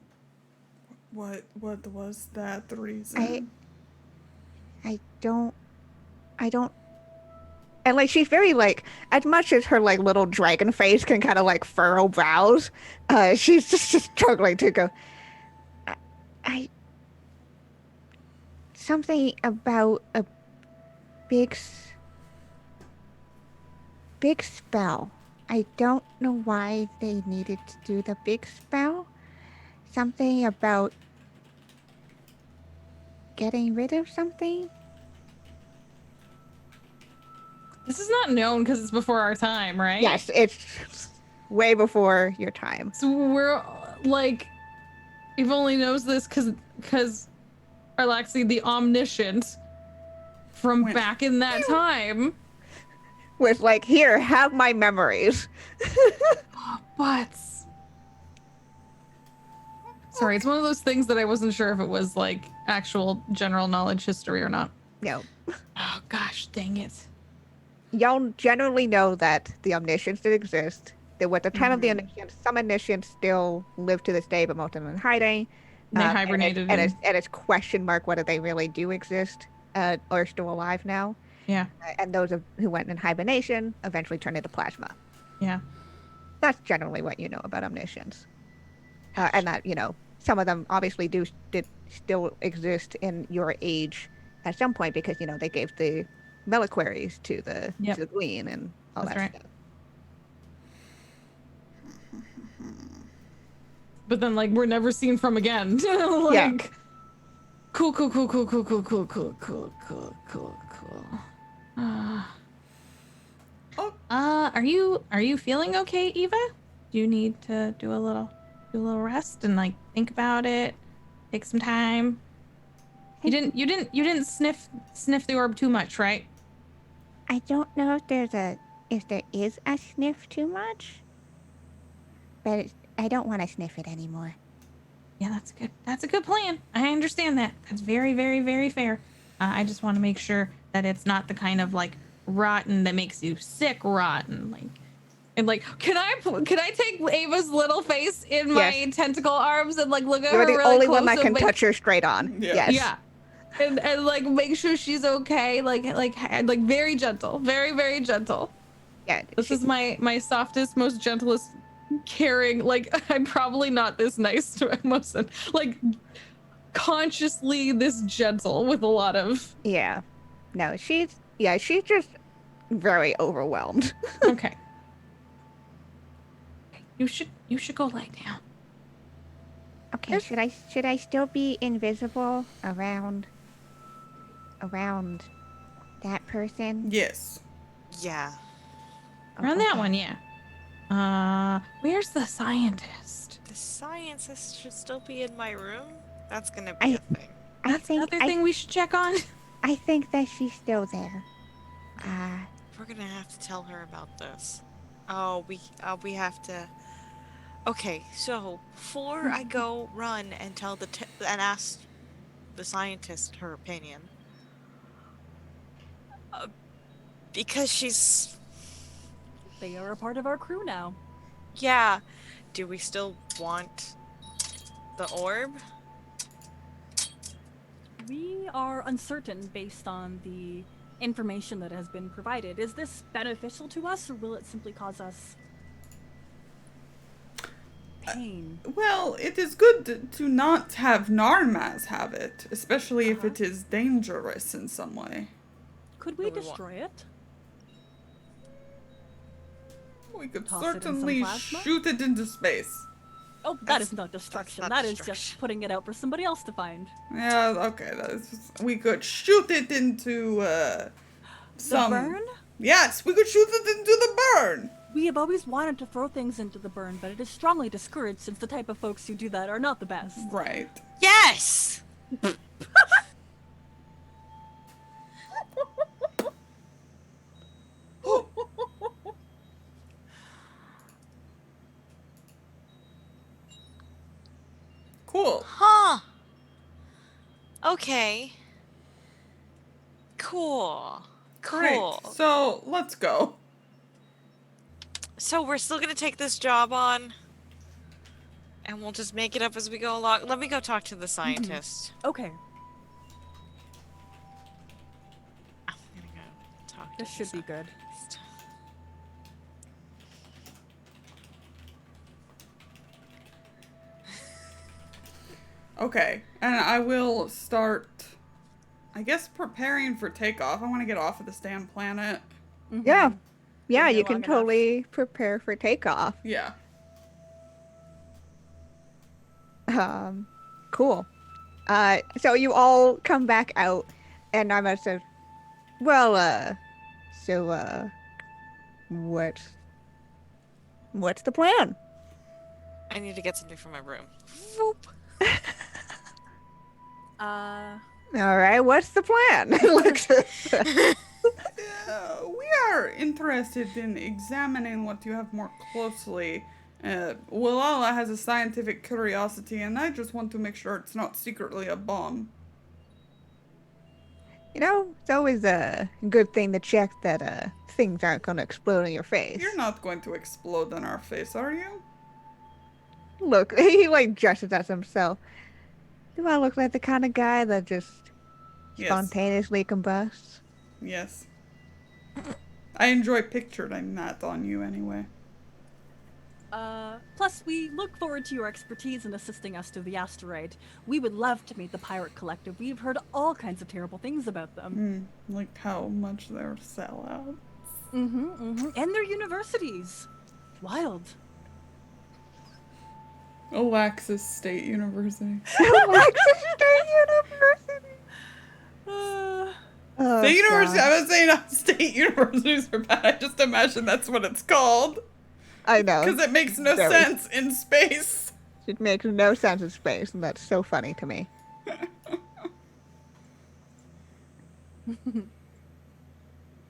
What was that reason? I don't and like she's very like as much as her like little dragon face can kind of like furrow brows, she's just struggling to go I something about a big spell. I don't know why they needed to do the big spell. Something about getting rid of something. This is not known because it's before our time, right? Yes, it's way before your time. So we're like, Eve only knows this because Arlaxi the Omniscient from Went, back in that time. Was like, here, have my memories. Butts. Sorry, it's one of those things that I wasn't sure if it was like actual general knowledge history or not. No. Oh gosh, dang it. Y'all generally know that the omniscience did exist. That at the time of the omniscience, some omniscients still live to this day, but most of them in hiding. They hibernated. And it's question mark whether they really do exist or are still alive now. Yeah. And those who went in hibernation eventually turned into plasma. Yeah. That's generally what you know about omniscience. And that, some of them obviously did still exist in your age at some point because, they gave the reliquaries to the queen and all That's that right. stuff. But then, like, we're never seen from again. Cool. Are you feeling okay, Eva? Do you need to do a little rest and like think about it? Take some time. You didn't sniff the orb too much, right? I don't know if there is a sniff too much, but I don't want to sniff it anymore. Yeah, that's good. That's a good plan. I understand that. That's very, very, very fair. I just want to make sure that it's not the kind of like rotten that makes you sick rotten. Can I take Ava's little face in my tentacle arms and like look at her really close? You're the only one that can touch her straight on. Yeah. Yes. Yeah. And like make sure she's okay. Like very gentle. Very, very gentle. Yeah. This is my softest, most gentlest, caring. Like I'm probably not this nice to most like consciously this gentle with a lot of. Yeah. No, she's just very overwhelmed. Okay. You should go lie down. Okay, should I still be invisible around that person? Yes. Yeah. Around that one, yeah. Where's the scientist? The scientist should still be in my room. That's gonna be a thing. That's another thing we should check on. I think that she's still there. We're gonna have to tell her about this. Oh, we have to. Okay, so before I go run and tell and ask the scientist her opinion, because she's. They are a part of our crew now. Yeah. Do we still want the orb? We are uncertain based on the information that has been provided. Is this beneficial to us, or will it simply cause us pain? Well, it is good to not have Narmaz have it, especially if it is dangerous in some way. Could we destroy it? We could Toss it in some certainly plasma? shoot it into space. Oh, that is not destruction. not That is destruction. just putting it out for somebody else to find. Yeah, okay. We could shoot it into some. The burn? Yes, we could shoot it into the burn. We have always wanted to throw things into the burn, but it is strongly discouraged since the type of folks who do that are not the best. Right. Yes. Cool. Huh. Okay. Cool. Great. Cool. So let's go. So we're still gonna take this job on, and we'll just make it up as we go along. Let me go talk to the scientist. Okay, I'm gonna go talk to this should be good. scientist. Okay, and I will start, I guess, preparing for takeoff. I want to get off of the stand planet. Yeah. Yeah, Been you here can long enough. totally prepare for takeoff. Yeah. Cool. So you all come back out, and I must have, well, so, what's the plan? I need to get something from my room. Uh, All right, what's the plan? Alexis? We are interested in examining what you have more closely. Willala has a scientific curiosity, and I just want to make sure it's not secretly a bomb. It's always a good thing to check that things aren't going to explode in your face. You're not going to explode in our face, are you? Look, he like dresses as himself. Do I look like the kind of guy that just Yes. spontaneously combusts? Yes. I enjoy picturing that on you anyway. plus, we look forward to your expertise in assisting us through the asteroid. We would love to meet the Pirate Collective. We've heard all kinds of terrible things about them. Like how much they're sellouts. And their universities. Wild. Alexis State University. Alexis State University. Oh, State University. God. I was saying state universities are bad. I just imagine that's what it's called. I know. Because it makes no sense in space. It makes no sense in space, and that's so funny to me.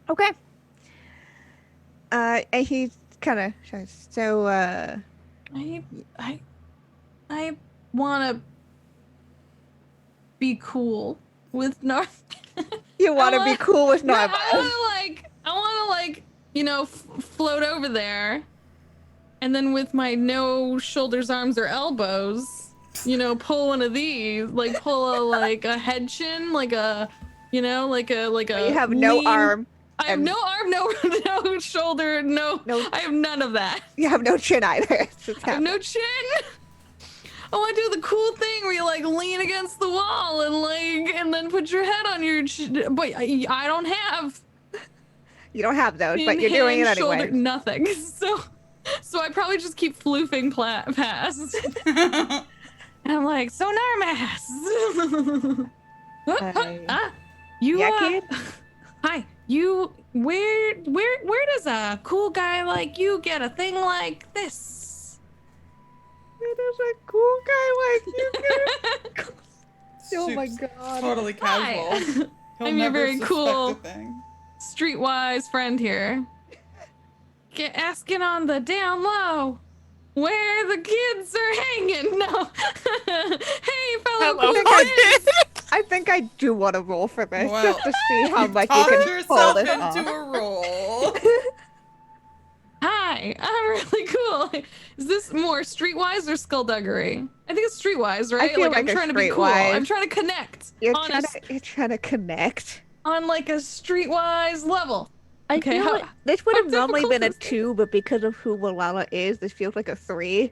Okay. And he's kind of so. I want to be cool with North. You want to be cool with Norma? I want to float over there, and then with my no shoulders, arms, or elbows, pull one of these, like pull a head chin, like a. You have no arm. I have no arm, no shoulder, no. I have none of that. You have no chin either. I have no chin. I want to do the cool thing where you lean against the wall and then put your head on your chin. But I don't have. You don't have those, but you're doing it anyway. Shoulder, nothing. So I probably just keep floofing past. And I'm like, so Narmas. Kid? Hi. You where does a cool guy like you get a thing like this? Where does a cool guy like you get Oh my god. Totally casual. Hi. He'll I'm your never very suspect cool a thing. streetwise friend here. Asking on the down low where the kids are hanging. No. Hey, fellow cool kids. I think I do want to roll for this, Well, just to see how much you Talk can pull yourself this into off. a roll. Hi, I'm really cool. Is this more streetwise or skullduggery? I think it's streetwise, right? feel like I'm it's trying to be cool. streetwise. I'm trying to connect You're trying to connect. on like a streetwise level. I Okay, feel how- like this would have how normally difficult been a is this? 2, but because of who Walala is, this feels like a 3.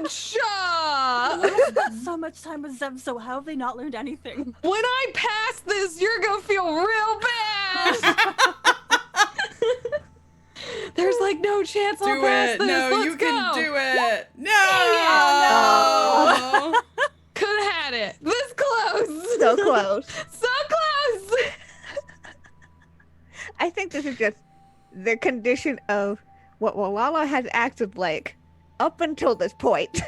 Shaw! I've spent so much time with Zev, so how have they not learned anything? When I pass this, you're gonna feel real bad. There's no chance I'll Do pass it. this. No, Let's you can go. do it. No. Oh, Could have had it. This close. So close. So close. I think this is just the condition of what Walala has acted like up until this point.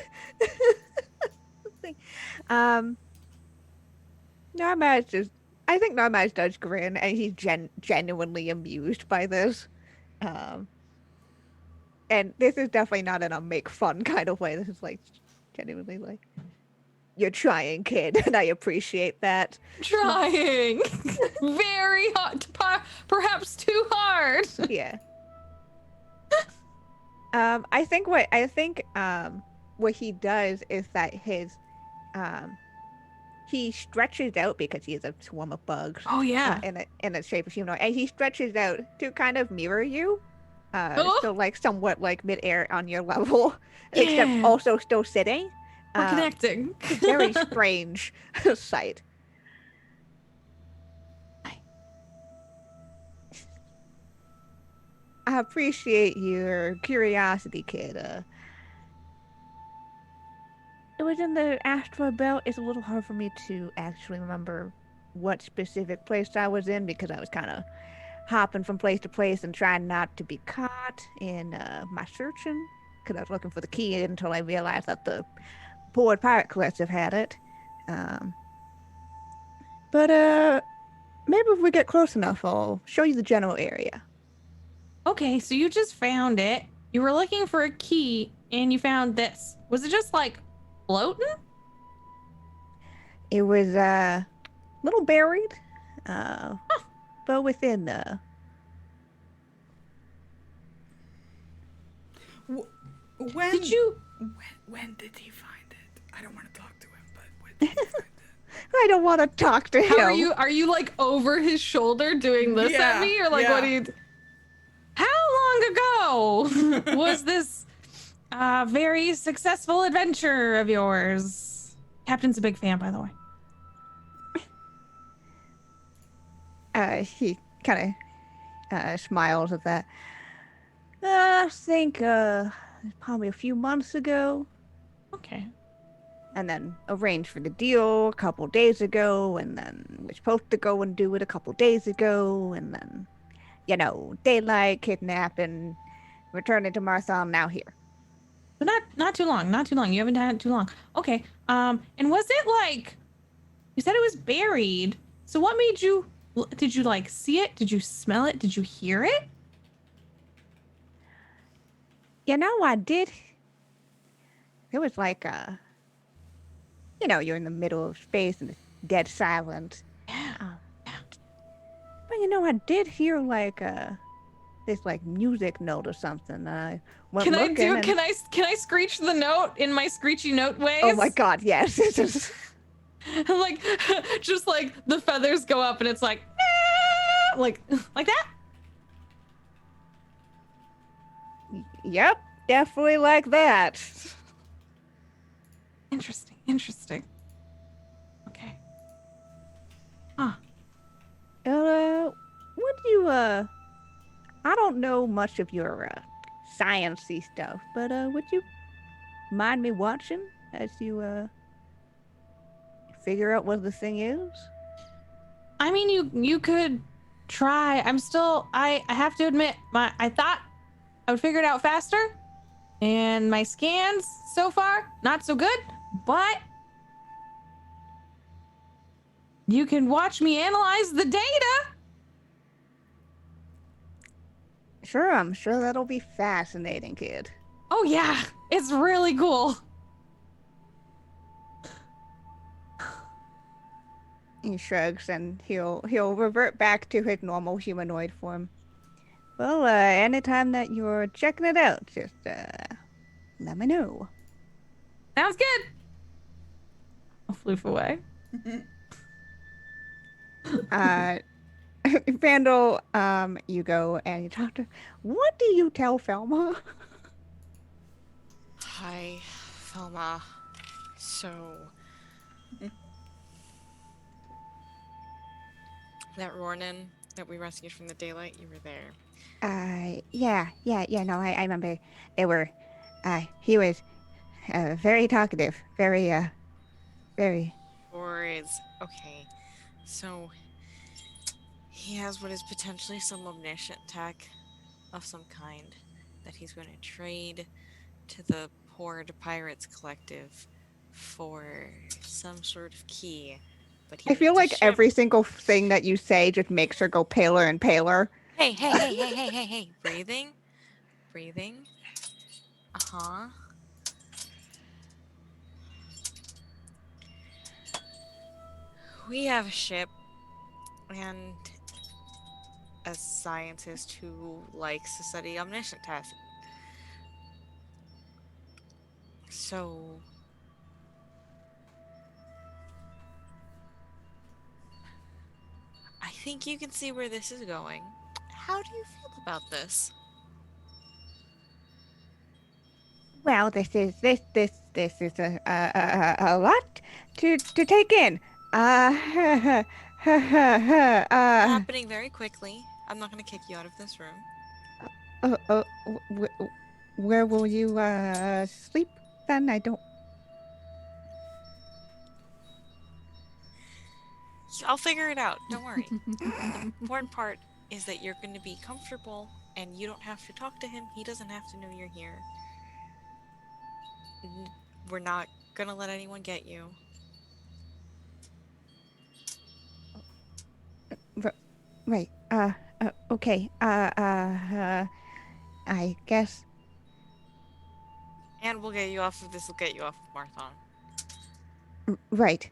I think Narmaz does grin, and he's genuinely amused by this. And this is definitely not in a make fun kind of way. This is genuinely you're trying, kid, and I appreciate that. Trying. Very hard. Perhaps too hard. Yeah. I think what he does is that he stretches out because he is a swarm of bugs. Oh yeah. In a shape of humanoid, and he stretches out to kind of mirror you. Oh. So somewhat midair on your level, except Yeah. also still sitting. We're connecting. Very strange sight. I appreciate your curiosity, kid. It was in the asteroid belt. It's a little hard for me to actually remember what specific place I was in because I was kind of hopping from place to place and trying not to be caught in my searching because I was looking for the key until I realized that the bored pirate collective had it. But maybe if we get close enough, I'll show you the general area. Okay, so you just found it. You were looking for a key and you found this. Was it just like floating? It was a little buried, but within the. When Did you? When did he find it? I don't want to talk to him, but when did he find it? I don't want to talk to him. How are you? Are you like over his shoulder doing this at Yeah, me, or like what yeah. do you? How long ago was this very successful adventure of yours? Captain's a big fan, by the way. He kind of smiles at that. I think probably a few months ago, Okay. and then arranged for the deal a couple days ago, and then we're supposed to go and do it a couple days ago, and then, daylight, kidnapping, returning to Marthal, now here. So not too long. Not too long. You haven't had it too long. Okay. And was it like you said it was buried? So what made you? Did you like see it? Did you smell it? Did you hear it? I did. It was like you're in the middle of space and it's dead silent. Yeah. But I did hear like this like music note or something. I went Can I looking do? and... Can I screech the note in my screechy note ways? Oh my god, yes. It's just... Like, just like the feathers go up and it's like, like that. Yep, definitely like that. Interesting. Okay. Huh. Would you I don't know much of your science-y stuff, but would you mind me watching as you figure out what the thing is? I mean, you could try. I have to admit, I thought I would figure it out faster, and my scans so far not so good. But you can watch me analyze the data. Sure, I'm sure that'll be fascinating, kid. Oh yeah, it's really cool. He shrugs and he'll revert back to his normal humanoid form. Well, anytime that you're checking it out, just let me know. Sounds good. I'll floof away. Vandal, you go and you talk to... What do you tell Felma? Hi, Felma. So, that Ronin that we rescued from the daylight, you were there. Yeah, no, I remember. They were, he was, very talkative, very... Words. Okay. So, he has what is potentially some omniscient tech of some kind that he's going to trade to the Horde Pirates Collective for some sort of key. But he I feel needs like a ship. every single thing that you say just makes her go paler and paler. Hey. Breathing. Uh-huh. We have a ship and a scientist who likes to study omniscient tests. So, I think you can see where this is going. How do you feel about this? Well, this is a lot to take in. Happening very quickly. I'm not going to kick you out of this room. Where will you sleep then? I don't... I'll figure it out. Don't worry. The important part is that you're going to be comfortable and you don't have to talk to him. He doesn't have to know you're here. We're not going to let anyone get you. Right. Okay. I guess. And we'll get you off of this. Will get you off of Marthon. Right.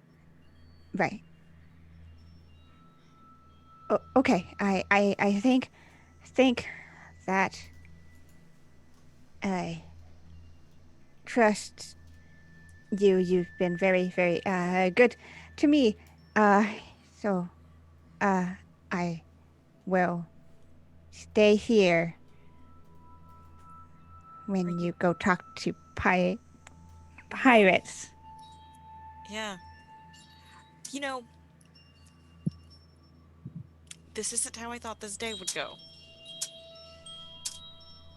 Right. Okay. I think that I trust you. You've been very, very good to me. So I will stay here when you go talk to pirates. Yeah. You know, this isn't how I thought this day would go.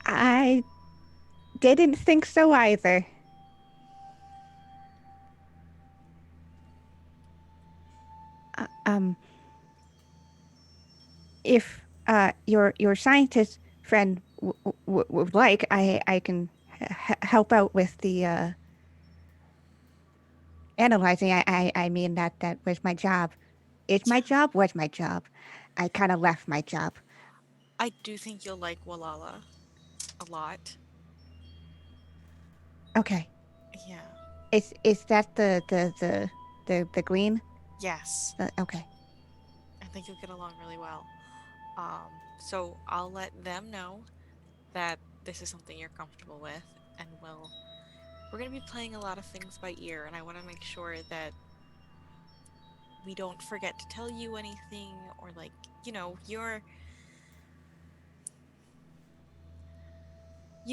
I didn't think so either. If your scientist friend would like, I can help out with the analyzing. I mean that was my job. Is my job? Was my job. I kind of left my job. I do think you'll like Walala a lot. Okay. Yeah. Is that the green? Yes. Okay. I think you'll get along really well. So I'll let them know that this is something you're comfortable with, and we're gonna be playing a lot of things by ear, and I want to make sure that we don't forget to tell you anything, or like, you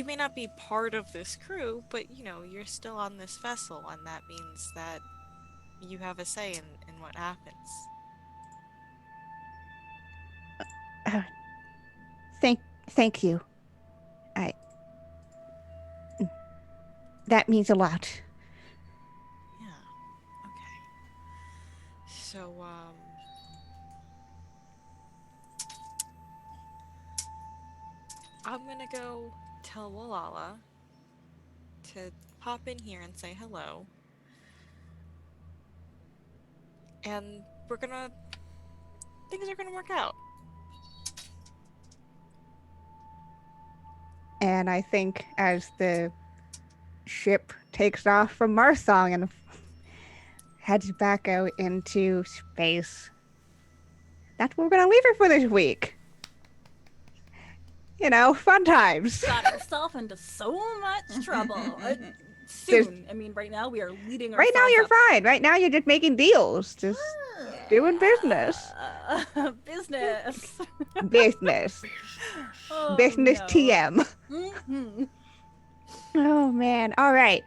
may not be part of this crew, but you're still on this vessel, and that means that you have a say in what happens. Thank you. That means a lot. Yeah. Okay. So, I'm gonna go tell Walala to pop in here and say hello. And things are gonna work out. And I think as the ship takes off from Marthon and heads back out into space, that's where we're gonna leave her for this week. Fun times. Got herself into so much trouble. Soon. I mean, right now we are leading ourselves Right now you're up. fine. Right now you're just making deals. Just doing business. Business. Business. Oh, Business no. TM. Mm-hmm. Oh, man. All right.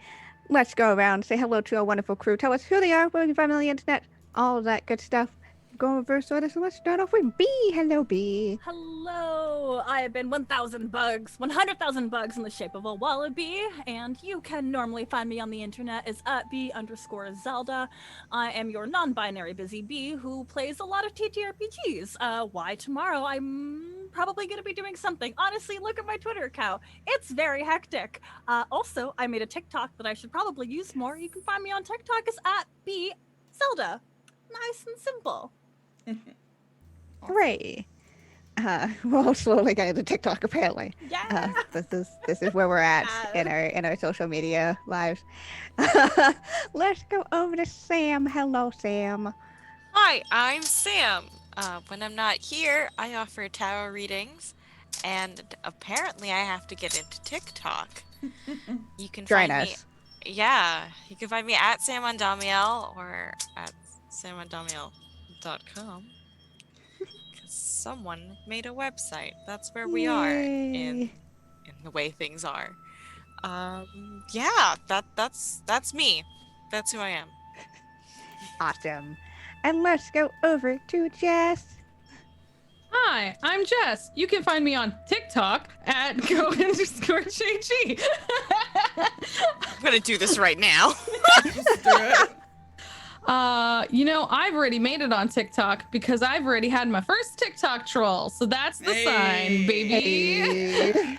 Let's go around and say hello to our wonderful crew. Tell us who they are, where you can find them on the internet, all of that good stuff. Go in reverse order. So let's start off with B. Hello, B. Hello, I have been 1,000 bugs, 100,000 bugs in the shape of a wallaby, and you can normally find me on the internet as @B_Zelda. I am your non-binary busy bee who plays a lot of TTRPGs. Why tomorrow? I'm probably going to be doing something. Honestly, look at my Twitter account. It's very hectic. Also, I made a TikTok that I should probably use more. You can find me on TikTok as @BZelda. Nice and simple. Hooray. We'll slowly get into TikTok apparently. Yeah. This is where we're at in our social media lives. Let's go over to Sam. Hello, Sam. Hi, I'm Sam. When I'm not here, I offer tarot readings, and apparently I have to get into TikTok. You can Join find us. me. Yeah, you can find me at Undomiel or at Undomiel.com. Because someone made a website. That's where we are in the way things are. Yeah, that's me. That's who I am. Awesome. And let's go over to Jess. Hi, I'm Jess. You can find me on TikTok at go_JG. I'm gonna do this right now. Just do it. I've already made it on TikTok because I've already had my first TikTok troll. So that's the sign, baby. Hey.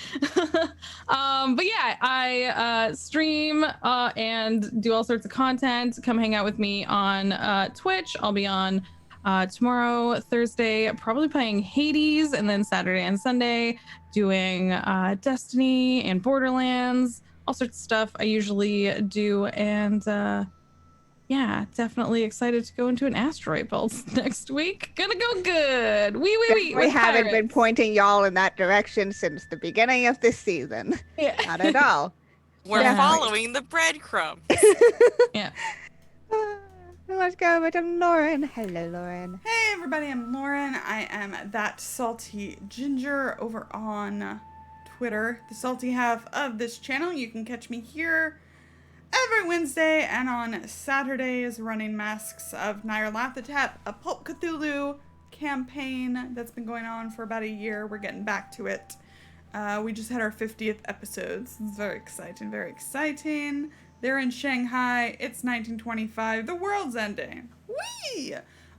But yeah, I stream and do all sorts of content. Come hang out with me on Twitch. I'll be on Tomorrow, Thursday, probably playing Hades, and then Saturday and Sunday doing Destiny and Borderlands, all sorts of stuff I usually do. And yeah, definitely excited to go into an asteroid belt next week. Gonna go good. We haven't been pointing y'all in that direction since the beginning of this season. Yeah. Not at all. We're Yeah. following the breadcrumbs. Yeah. Let's go over to Lauren. Hello, Lauren. Hey everybody, I'm Lauren. I am that salty ginger over on Twitter, the salty half of this channel. You can catch me here every Wednesday and on Saturdays running Masks of Nyarlathotep, a Pulp Cthulhu campaign that's been going on for about a year. We're getting back to it. We just had our 50th episodes. It's very exciting, very exciting. They're in Shanghai. It's 1925. The world's ending. Whee!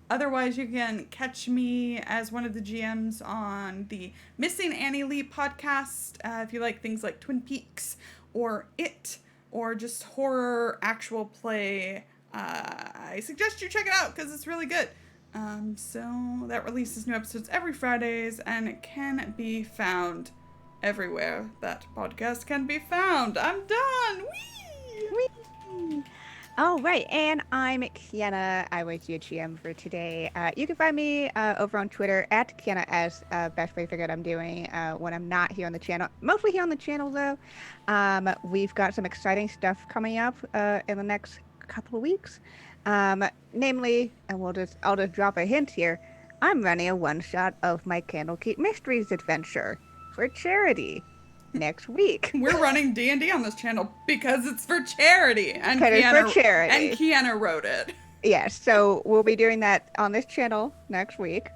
Otherwise, you can catch me as one of the GMs on the Missing Annie Lee podcast. If you like things like Twin Peaks or It or just horror actual play, I suggest you check it out because it's really good. So that releases new episodes every Fridays and it can be found everywhere that podcast can be found. I'm done. Whee! All right, and I'm Kienna. I was your GM for today. You can find me over on Twitter at Kienna S. Best way to figure out I'm doing when I'm not here on the channel. Mostly here on the channel, though. We've got some exciting stuff coming up in the next couple of weeks. Namely, and I'll just drop a hint here. I'm running a one-shot of my Candlekeep Mysteries adventure for charity next week. We're running D&D on this channel because it's for charity. And Kienna wrote it. Yes, so we'll be doing that on this channel next week.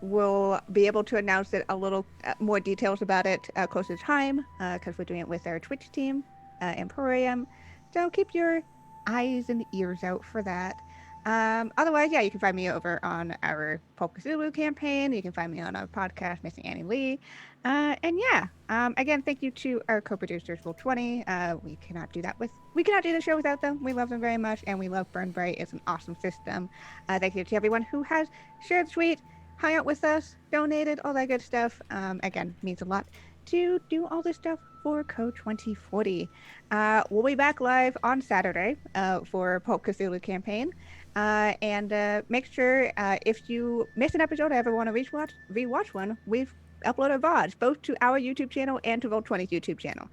We'll be able to announce it a little more details about it closer to time because we're doing it with our Twitch team, Emporium. So keep your eyes and ears out for that. Otherwise, yeah, you can find me over on our Pulp Cthulhu campaign. You can find me on our podcast, Missing Annie Lee. And yeah, again, thank you to our co-producers, Roll20. We cannot do the show without them. We love them very much, and we love Burn Bryte. It's an awesome system. Thank you to everyone who has shared the tweet, hung out with us, donated, all that good stuff. Again, means a lot to do all this stuff for Code 2040. We'll be back live on Saturday for Pulp Cthulhu campaign. And make sure if you miss an episode or ever want to rewatch one, we've uploaded VODs both to our YouTube channel and to Roll20's YouTube channel.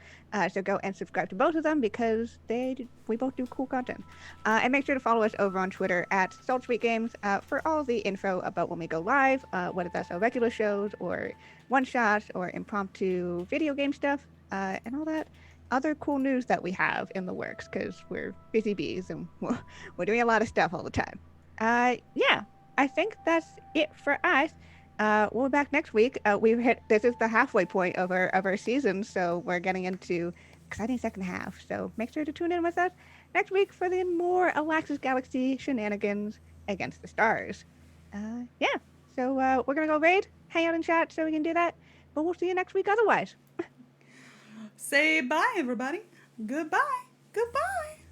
So go and subscribe to both of them because we both do cool content. And make sure to follow us over on Twitter at SaltSweetGames for all the info about when we go live, whether that's our regular shows or one-shots or impromptu video game stuff and all that other cool news that we have in the works because we're busy bees and we're doing a lot of stuff all the time. Yeah, I think that's it for us. We'll be back next week. This is the halfway point of our season, so we're getting into exciting second half. So make sure to tune in with us next week for the more Alaxis Galaxy shenanigans against the stars. Yeah, so we're gonna go raid, hang out and chat so we can do that. But we'll see you next week otherwise. Say bye, everybody. Goodbye. Goodbye.